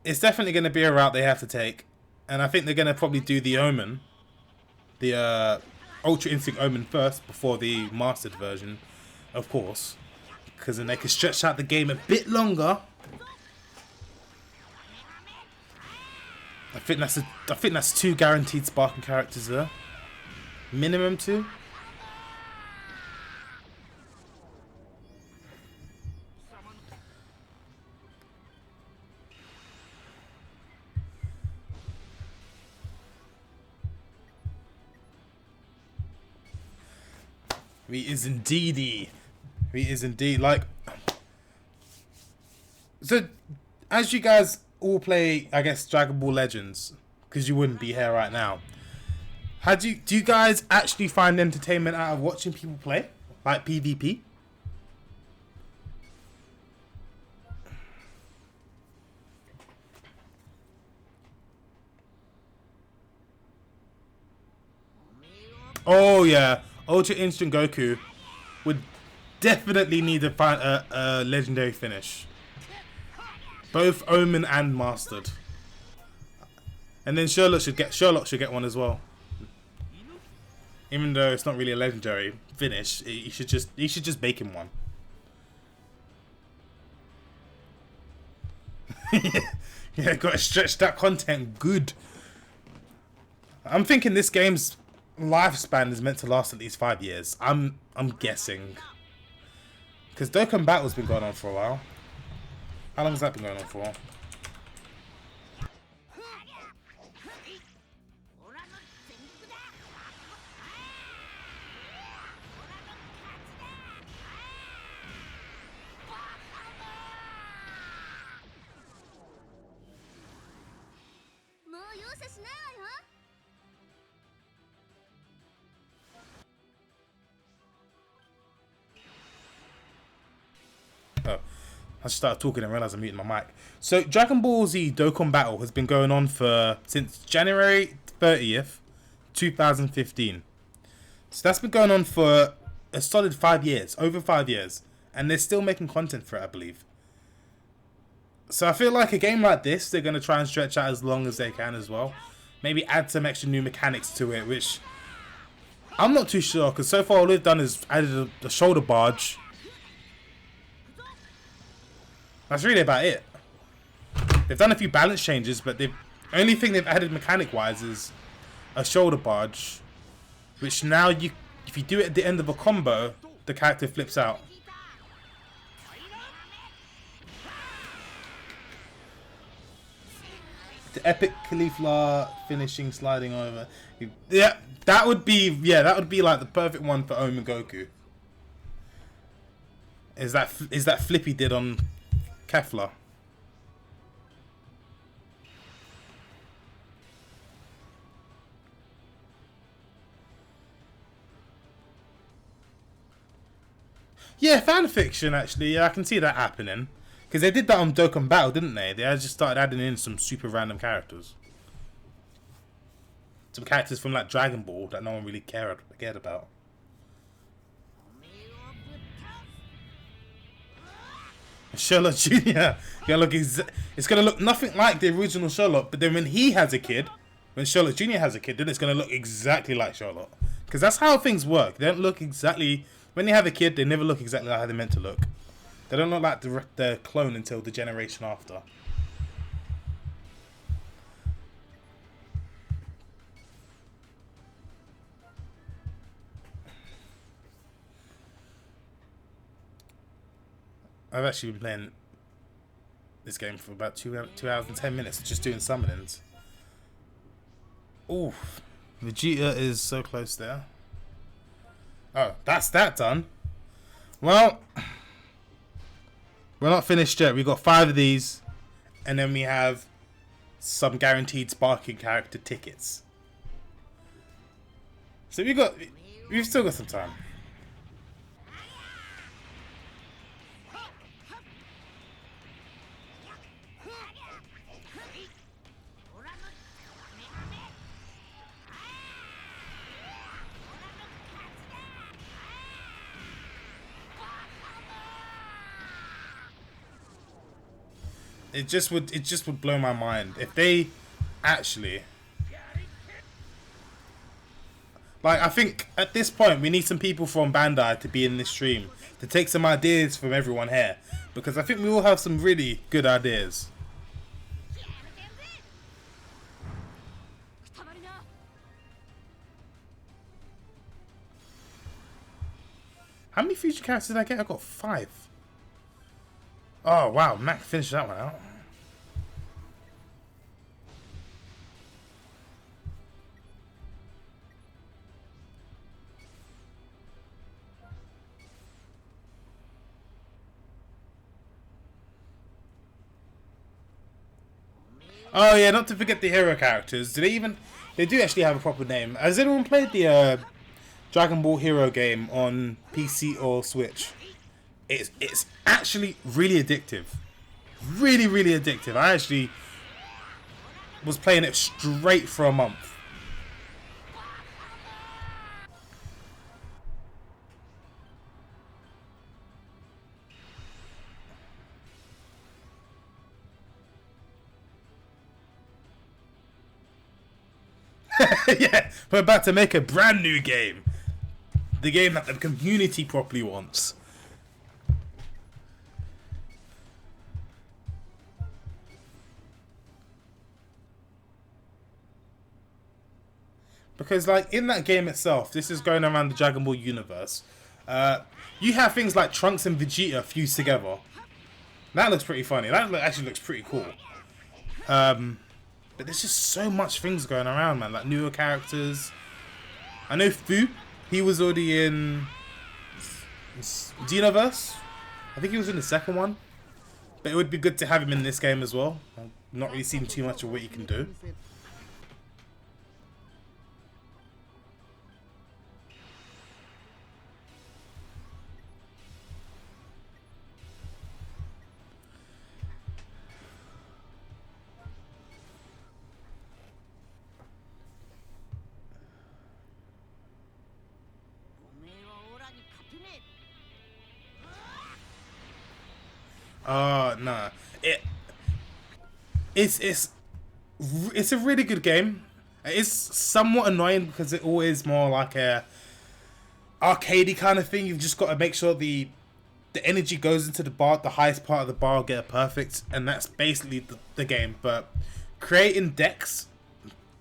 it's definitely going to be a route they have to take. And I think they're going to probably do the Omen. The Ultra Instinct Omen first before the mastered version, of course. Because then they can stretch out the game a bit longer. I think that's 2 guaranteed sparking characters there. Minimum 2. He is indeedy. He is indeed. Like, so as you guys all play, I guess, Dragon Ball Legends, because you wouldn't be here right now. Do you guys actually find entertainment out of watching people play, like PvP? Oh yeah, Ultra Instinct Goku would definitely need to find a legendary finish. Both Omen and Mastered. And then Sherlock should get one as well. Even though it's not really a legendary finish, you should just make him one. Yeah, gotta stretch that content good. I'm thinking this game's lifespan is meant to last at least 5 years. I'm guessing. Because Dokkan Battle's been going on for a while. How long has that been going on for? Oh, I just started talking and realised I'm muting my mic. So, Dragon Ball Z Dokkan Battle has been going on since January 30th, 2015. So that's been going on for a solid 5 years, over 5 years. And they're still making content for it, I believe. So I feel like a game like this, they're going to try and stretch out as long as they can as well. Maybe add some extra new mechanics to it, which I'm not too sure. Because so far all they've done is added a shoulder barge. That's really about it. They've done a few balance changes, but the only thing they've added mechanic-wise is a shoulder barge, which now if you do it at the end of a combo, the character flips out. The epic cauliflower finishing sliding over. Yeah, that would be like the perfect one for Omen Goku. Is that flip he did on Kefla. Yeah, fanfiction actually. Yeah, I can see that happening. Because they did that on Dokkan Battle, didn't they? They just started adding in some super random characters. Some characters from like Dragon Ball that no one really cared about. Sherlock Jr. It's gonna look nothing like the original Sherlock, but then when he has a kid, when Sherlock Jr. has a kid, then it's gonna look exactly like Sherlock. Because that's how things work. They don't look exactly when they have a kid. They never look exactly like how they're meant to look. They don't look like the clone until the generation after. I've actually been playing this game for about 2 hours and 10 minutes, just doing summonings. Ooh, Vegeta is so close there. Oh, that's that done. Well, we're not finished yet. We've got 5 of these, and then we have some guaranteed sparking character tickets. So we've still got some time. It just would blow my mind if they actually, like, I think at this point we need some people from Bandai to be in this stream to take some ideas from everyone here, because I think we all have some really good ideas. How many future characters did I get? I got 5. Oh wow, Mac finished that one out. Oh yeah, not to forget the hero characters. They do actually have a proper name. Has anyone played the Dragon Ball Hero game on PC or Switch? It's actually really addictive. Really, really addictive. I actually was playing it straight for a month. Yeah, we're about to make a brand new game. The game that the community properly wants. Because, like, in that game itself, this is going around the Dragon Ball universe. You have things like Trunks and Vegeta fused together. That looks pretty funny. That actually looks pretty cool. But there's just so much things going around, man. Like, newer characters. I know Fu. He was already in Xenoverse. I think he was in the second one. But it would be good to have him in this game as well. I've not really seen too much of what he can do. Nah. It's a really good game. It's somewhat annoying because it always more like a arcadey kind of thing. You've just got to make sure the energy goes into the bar, the highest part of the bar, get it perfect, and that's basically the game. But creating decks,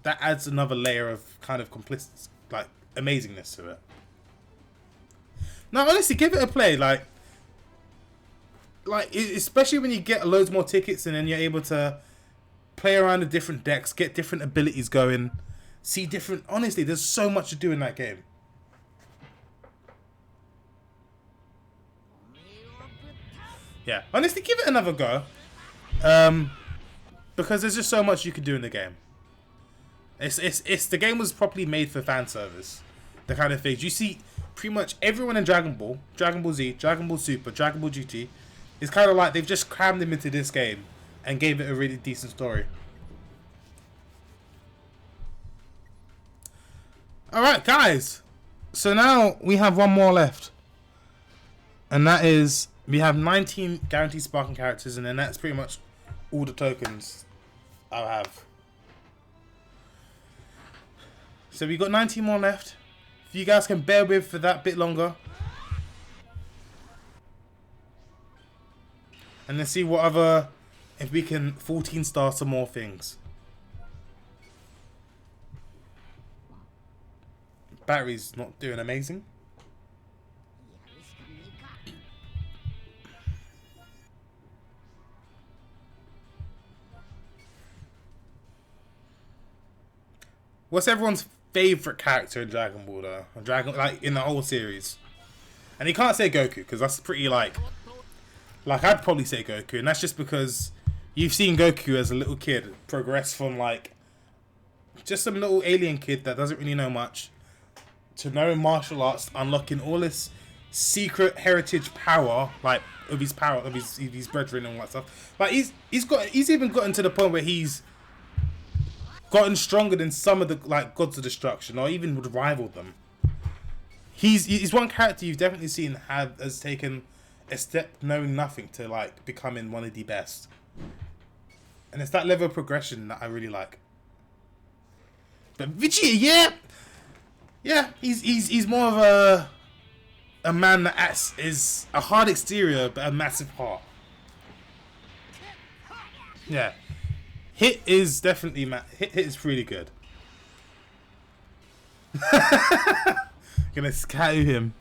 that adds another layer of kind of complicity, like amazingness to it. No, honestly, give it a play. Like especially when you get loads more tickets and then you're able to play around the different decks, get different abilities going, see different. Honestly, there's so much to do in that game. Yeah, honestly, give it another go. Because there's just so much you can do in the game. It's the game was properly made for fan service. The kind of things you see pretty much everyone in Dragon Ball, Dragon Ball Z, Dragon Ball Super, Dragon Ball GT. It's kind of like they've just crammed them into this game and gave it a really decent story. Alright, guys. So now we have one more left. And that is, we have 19 guaranteed sparking characters, and then that's pretty much all the tokens I'll have. So we've got 19 more left. If you guys can bear with for that bit longer. And then see what other, if we can 14 star some more things. Battery's not doing amazing. What's everyone's favorite character in Dragon Ball though? Like in the whole series? And you can't say Goku because that's pretty like I'd probably say Goku, and that's just because you've seen Goku as a little kid progress from like just some little alien kid that doesn't really know much to knowing martial arts, unlocking all this secret heritage power, like of his power, of his brethren and all that stuff. Like he's even gotten to the point where he's gotten stronger than some of the like gods of destruction, or even would rival them. He's one character you've definitely seen has taken a step knowing nothing to like becoming one of the best. And it's that level of progression that I really like. But Vegeta, yeah, he's more of a man that is a hard exterior but a massive heart. Yeah, Hit is definitely Hit is really good. Gonna tattoo him.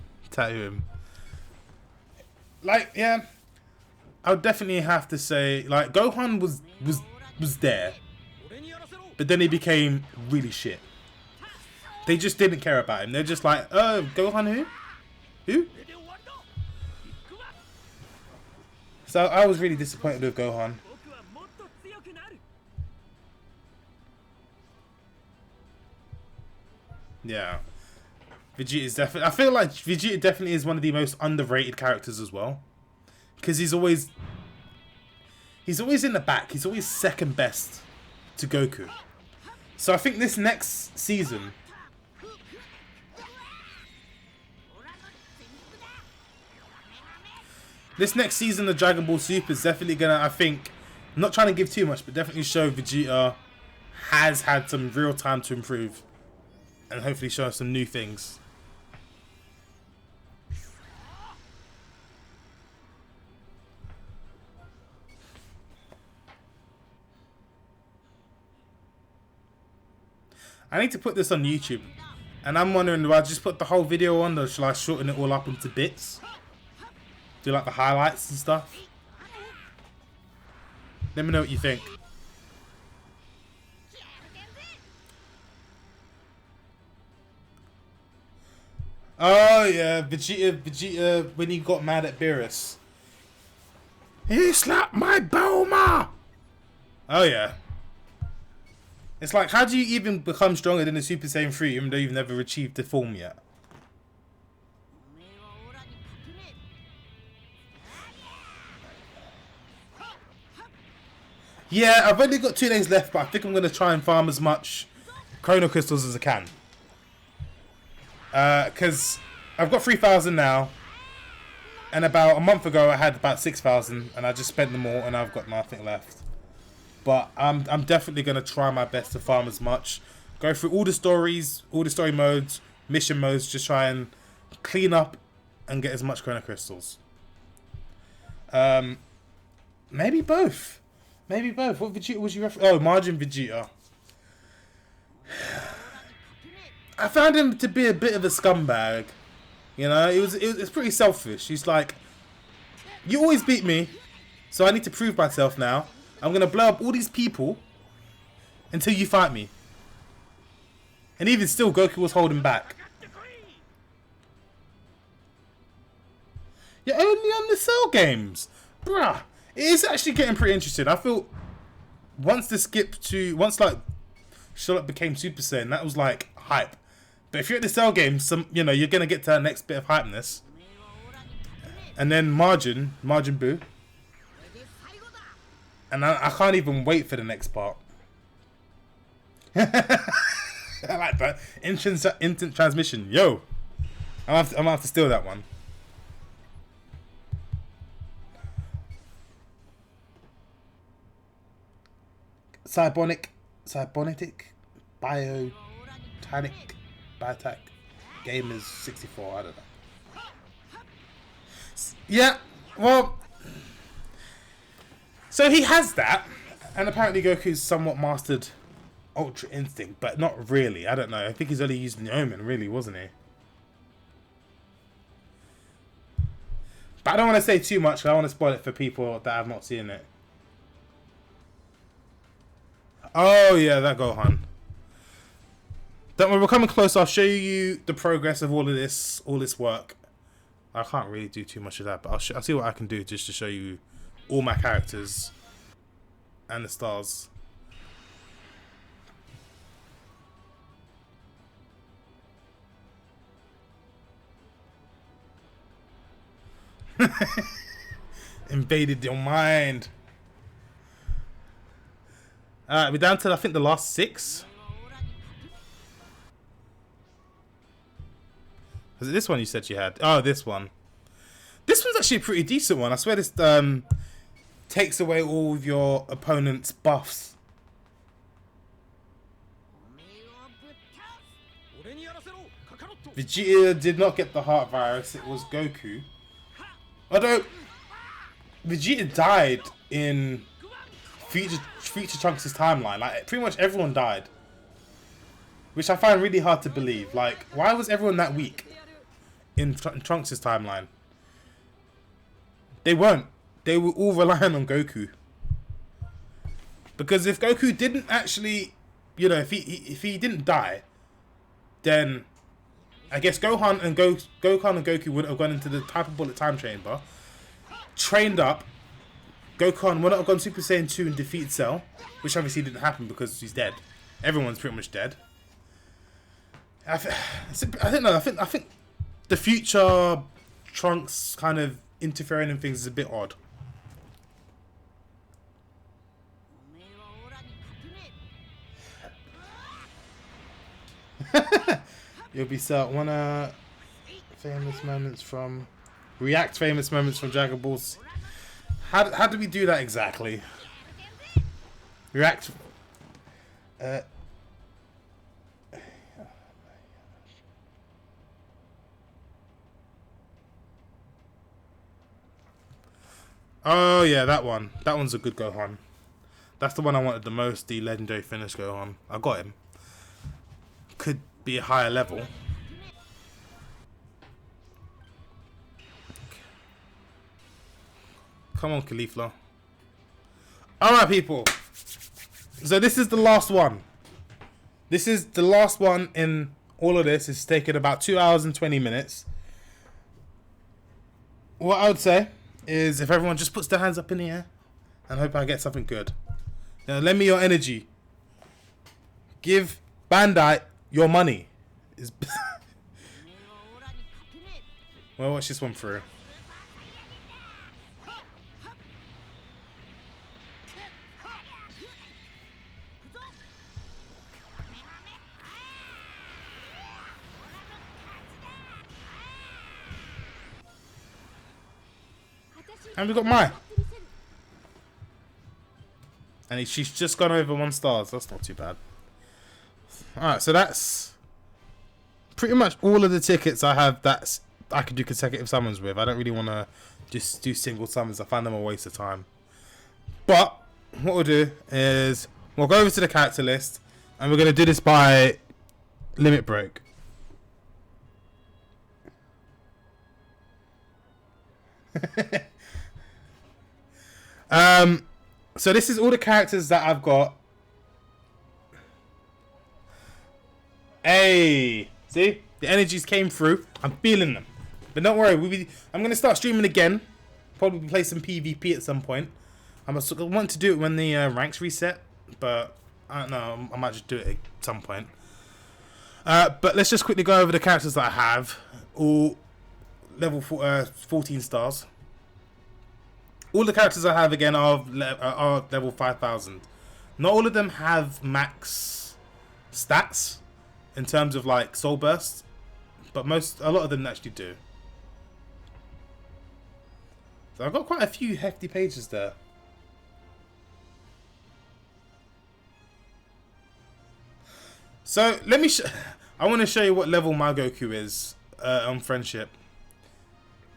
Like, yeah, I would definitely have to say, like, Gohan was there, but then he became really shit. They just didn't care about him. They're just like, oh, Gohan who? So I was really disappointed with Gohan. Yeah. Vegeta is definitely... I feel like Vegeta definitely is one of the most underrated characters as well. Because he's always in the back. He's always second best to Goku. So I think this next season... This next season of Dragon Ball Super is definitely going to, I think... I'm not trying to give too much, but definitely show Vegeta has had some real time to improve. And hopefully show us some new things. I need to put this on YouTube, and I'm wondering, do I just put the whole video on, or shall I shorten it all up into bits? Do like the highlights and stuff? Let me know what you think. Oh yeah, Vegeta when he got mad at Beerus. He slapped my Bulma! Oh yeah. It's like, how do you even become stronger than the Super Saiyan 3 even though you've never achieved the form yet? Yeah, I've only got 2 days left, but I think I'm going to try and farm as much Chrono Crystals as I can. Because I've got 3,000 now. And about a month ago I had about 6,000 and I just spent them all and I've got nothing left. But I'm definitely going to try my best to farm as much. Go through all the stories, all the story modes, mission modes. Just try and clean up and get as much Chrono Crystals. Maybe both. Maybe both. What Vegeta was you referring? Oh, Margin Vegeta. I found him to be a bit of a scumbag. You know, it's pretty selfish. He's like, you always beat me, so I need to prove myself now. I'm going to blow up all these people until you fight me. And even still, Goku was holding back. You're only on the Cell games. Bruh, it is actually getting pretty interesting. I feel once like Charlotte became Super Saiyan, that was like hype. But if you're at the Cell games, you're going to get to that next bit of hypeness. And then Margin Buu. And I can't even wait for the next part. I like that. Instant transmission. Yo. I'm gonna have to steal that one. Cybernetic, biotech, gamers 64. I don't know. Yeah, well, so he has that, and apparently Goku's somewhat mastered Ultra Instinct, but not really. I don't know. I think he's only used Neomen, really, wasn't he? But I don't want to say too much. I don't want to spoil it for people that have not seen it. Oh yeah, that Gohan. Don't worry, we're coming close. I'll show you the progress of all this work. I can't really do too much of that, but I'll see what I can do just to show you all my characters. and the stars. Invaded your mind. Alright, we're down to I think the last 6. Was it this one you said you had? Oh, this one. This one's actually a pretty decent one. I swear this takes away all of your opponent's buffs. Vegeta did not get the heart virus. It was Goku. Although Vegeta died in Future Trunks' timeline. Like pretty much everyone died, which I find really hard to believe. Like, why was everyone that weak in Trunks' timeline? They weren't. They were all relying on Goku. Because if Goku didn't actually, you know, if he didn't die, then I guess Gohan and Goku would have gone into the Type of Bullet time chamber, trained up. Gohan would not have gone Super Saiyan 2 and defeated Cell, which obviously didn't happen because he's dead. Everyone's pretty much dead. I don't know. I think the future Trunks kind of interfering in things is a bit odd. You'll be so wanna famous moments from famous moments from Dragon Ball. How do we do that exactly? React. Oh yeah, that one. That one's a good Gohan. That's the one I wanted the most. The legendary finish Gohan. I got him. Could be a higher level. Come on, Caulifla. Alright, people. So this is the last one. This is the last one in all of this. It's taken about 2 hours and 20 minutes. What I would say is if everyone just puts their hands up in the air and hope I get something good. Now, lend me your energy. Give Bandai your money. Well, watch this one through. And we got Mai. And she's just gone over 1 star, so that's not too bad. Alright, so that's pretty much all of the tickets I have that I could do consecutive summons with. I don't really want to just do single summons. I find them a waste of time. But what we'll do is we'll go over to the character list and we're going to do this by limit break. So this is all the characters that I've got. Hey, see, the energies came through. I'm feeling them, but don't worry. I'm gonna start streaming again. Probably play some PvP at some point. I want to do it when the ranks reset, but I don't know. I might just do it at some point. But let's just quickly go over the characters that I have. All level 14 stars. All the characters I have again are level 5,000. Not all of them have max stats in terms of like soul bursts, but a lot of them actually do. So I've got quite a few hefty pages there. So let me. I want to show you what level my Goku is on friendship.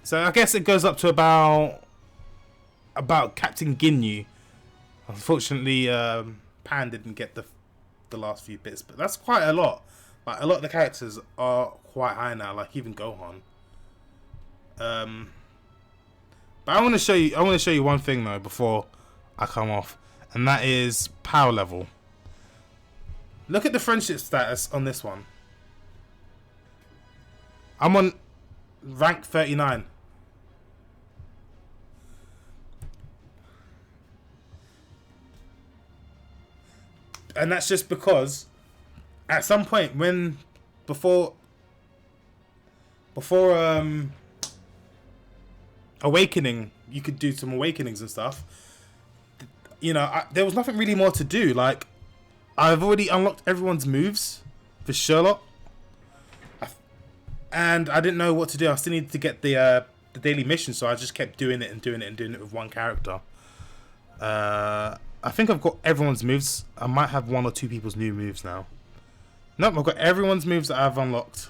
So I guess it goes up to about Captain Ginyu. Unfortunately, Pan didn't get the last few bits, but that's quite a lot. Like a lot of the characters are quite high now, like even Gohan. But I want to show you. I want to show you one thing though before I come off, and that is power level. Look at the friendship status on this one. I'm on rank 39. And that's just because at some point when before Awakening, you could do some awakenings and stuff. You know, there was nothing really more to do. Like, I've already unlocked everyone's moves for Sherlock, and I didn't know what to do. I still needed to get the daily mission, so I just kept doing it with one character. I think I've got everyone's moves. I might have one or two people's new moves now. Nope, I've got everyone's moves that I've unlocked.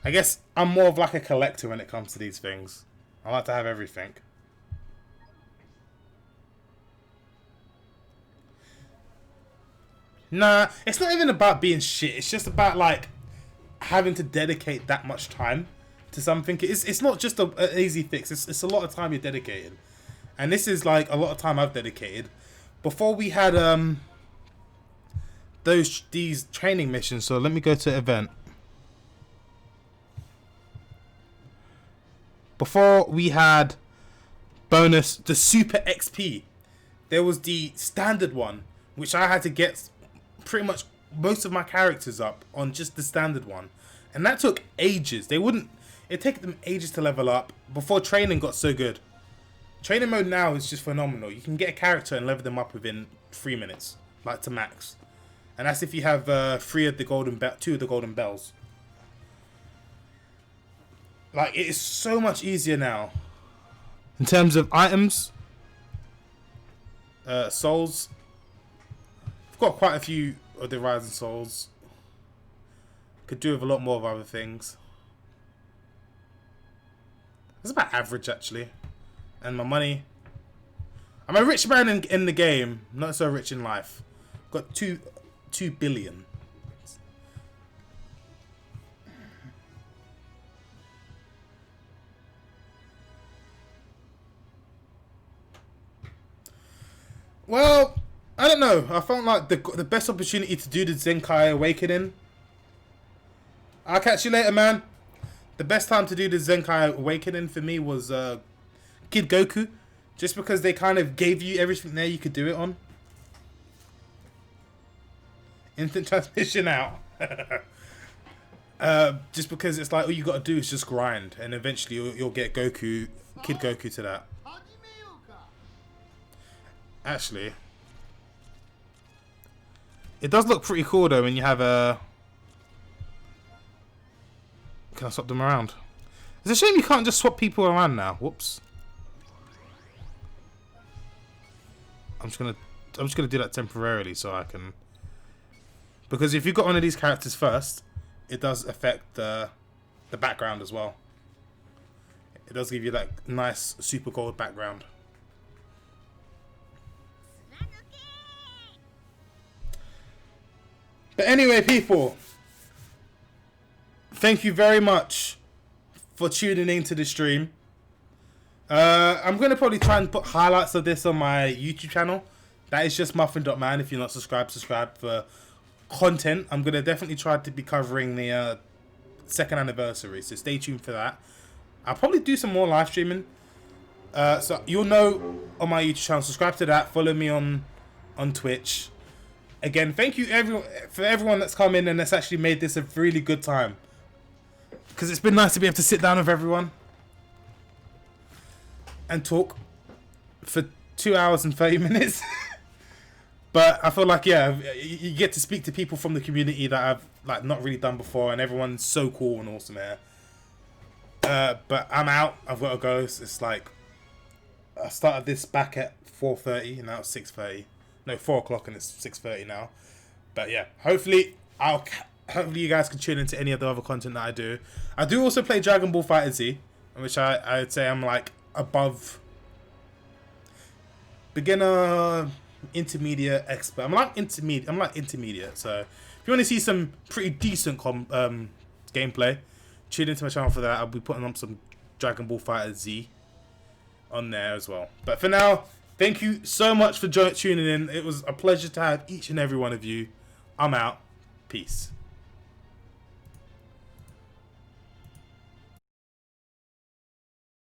I guess I'm more of like a collector when it comes to these things. I like to have everything. Nah, it's not even about being shit. It's just about like having to dedicate that much time to something. It's not just an easy fix. It's a lot of time you're dedicating. And this is like a lot of time I've dedicated. Before we had these training missions, so let me go to event. Before we had bonus, the super XP, there was the standard one, which I had to get pretty much most of my characters up on just the standard one. And that took ages. It took them ages to level up before training got so good. Training mode now is just phenomenal. You can get a character and level them up within 3 minutes, like to max. And that's if you have 2 of the golden bells. Like, it is so much easier now. In terms of items, souls, I've got quite a few of the rising souls. Could do with a lot more of other things. It's about average, actually. And my money. I'm a rich man in the game, not so rich in life. Got 2 billion. Well, I don't know. I felt like the best opportunity to do the Zenkai Awakening. I'll catch you later, man. The best time to do the Zenkai Awakening for me was Kid Goku. Just because they kind of gave you everything there you could do it on. Instant transmission out. Just because it's like all you got to do is just grind. And eventually you'll get Kid Goku to that. Actually, it does look pretty cool though when you have a... Can I swap them around? It's a shame you can't just swap people around now. Whoops. I'm just gonna do that temporarily so I can... Because if you've got one of these characters first, it does affect the background as well. It does give you that nice super gold background. But anyway, people, thank you very much for tuning in to the stream. I'm going to probably try and put highlights of this on my YouTube channel. That is just MuffinDotMan. If you're not subscribed, subscribe for content. I'm going to definitely try to be covering the 2nd anniversary, so stay tuned for that. I'll probably do some more live streaming. So you'll know on my YouTube channel. Subscribe to that. Follow me on Twitch. Again, thank you for everyone that's come in and that's actually made this a really good time. Because it's been nice to be able to sit down with everyone and talk for 2 hours and 30 minutes. But I feel like, yeah, you get to speak to people from the community that I've like not really done before, and everyone's so cool and awesome here. But I'm out. I've got to go. It's like I started this back at 4:30 and now it's 6:30. No, 4 o'clock and it's 6:30 now. But yeah, hopefully you guys can tune into any of the other content that I do. I do also play Dragonball FighterZ, which I'd say I'm like above beginner, intermediate, expert. I'm like intermediate. So if you want to see some pretty decent gameplay, tune into my channel for that. I'll be putting up some Dragonball FighterZ on there as well. But for now, thank you so much for tuning in. It was a pleasure to have each and every one of you. I'm out. Peace.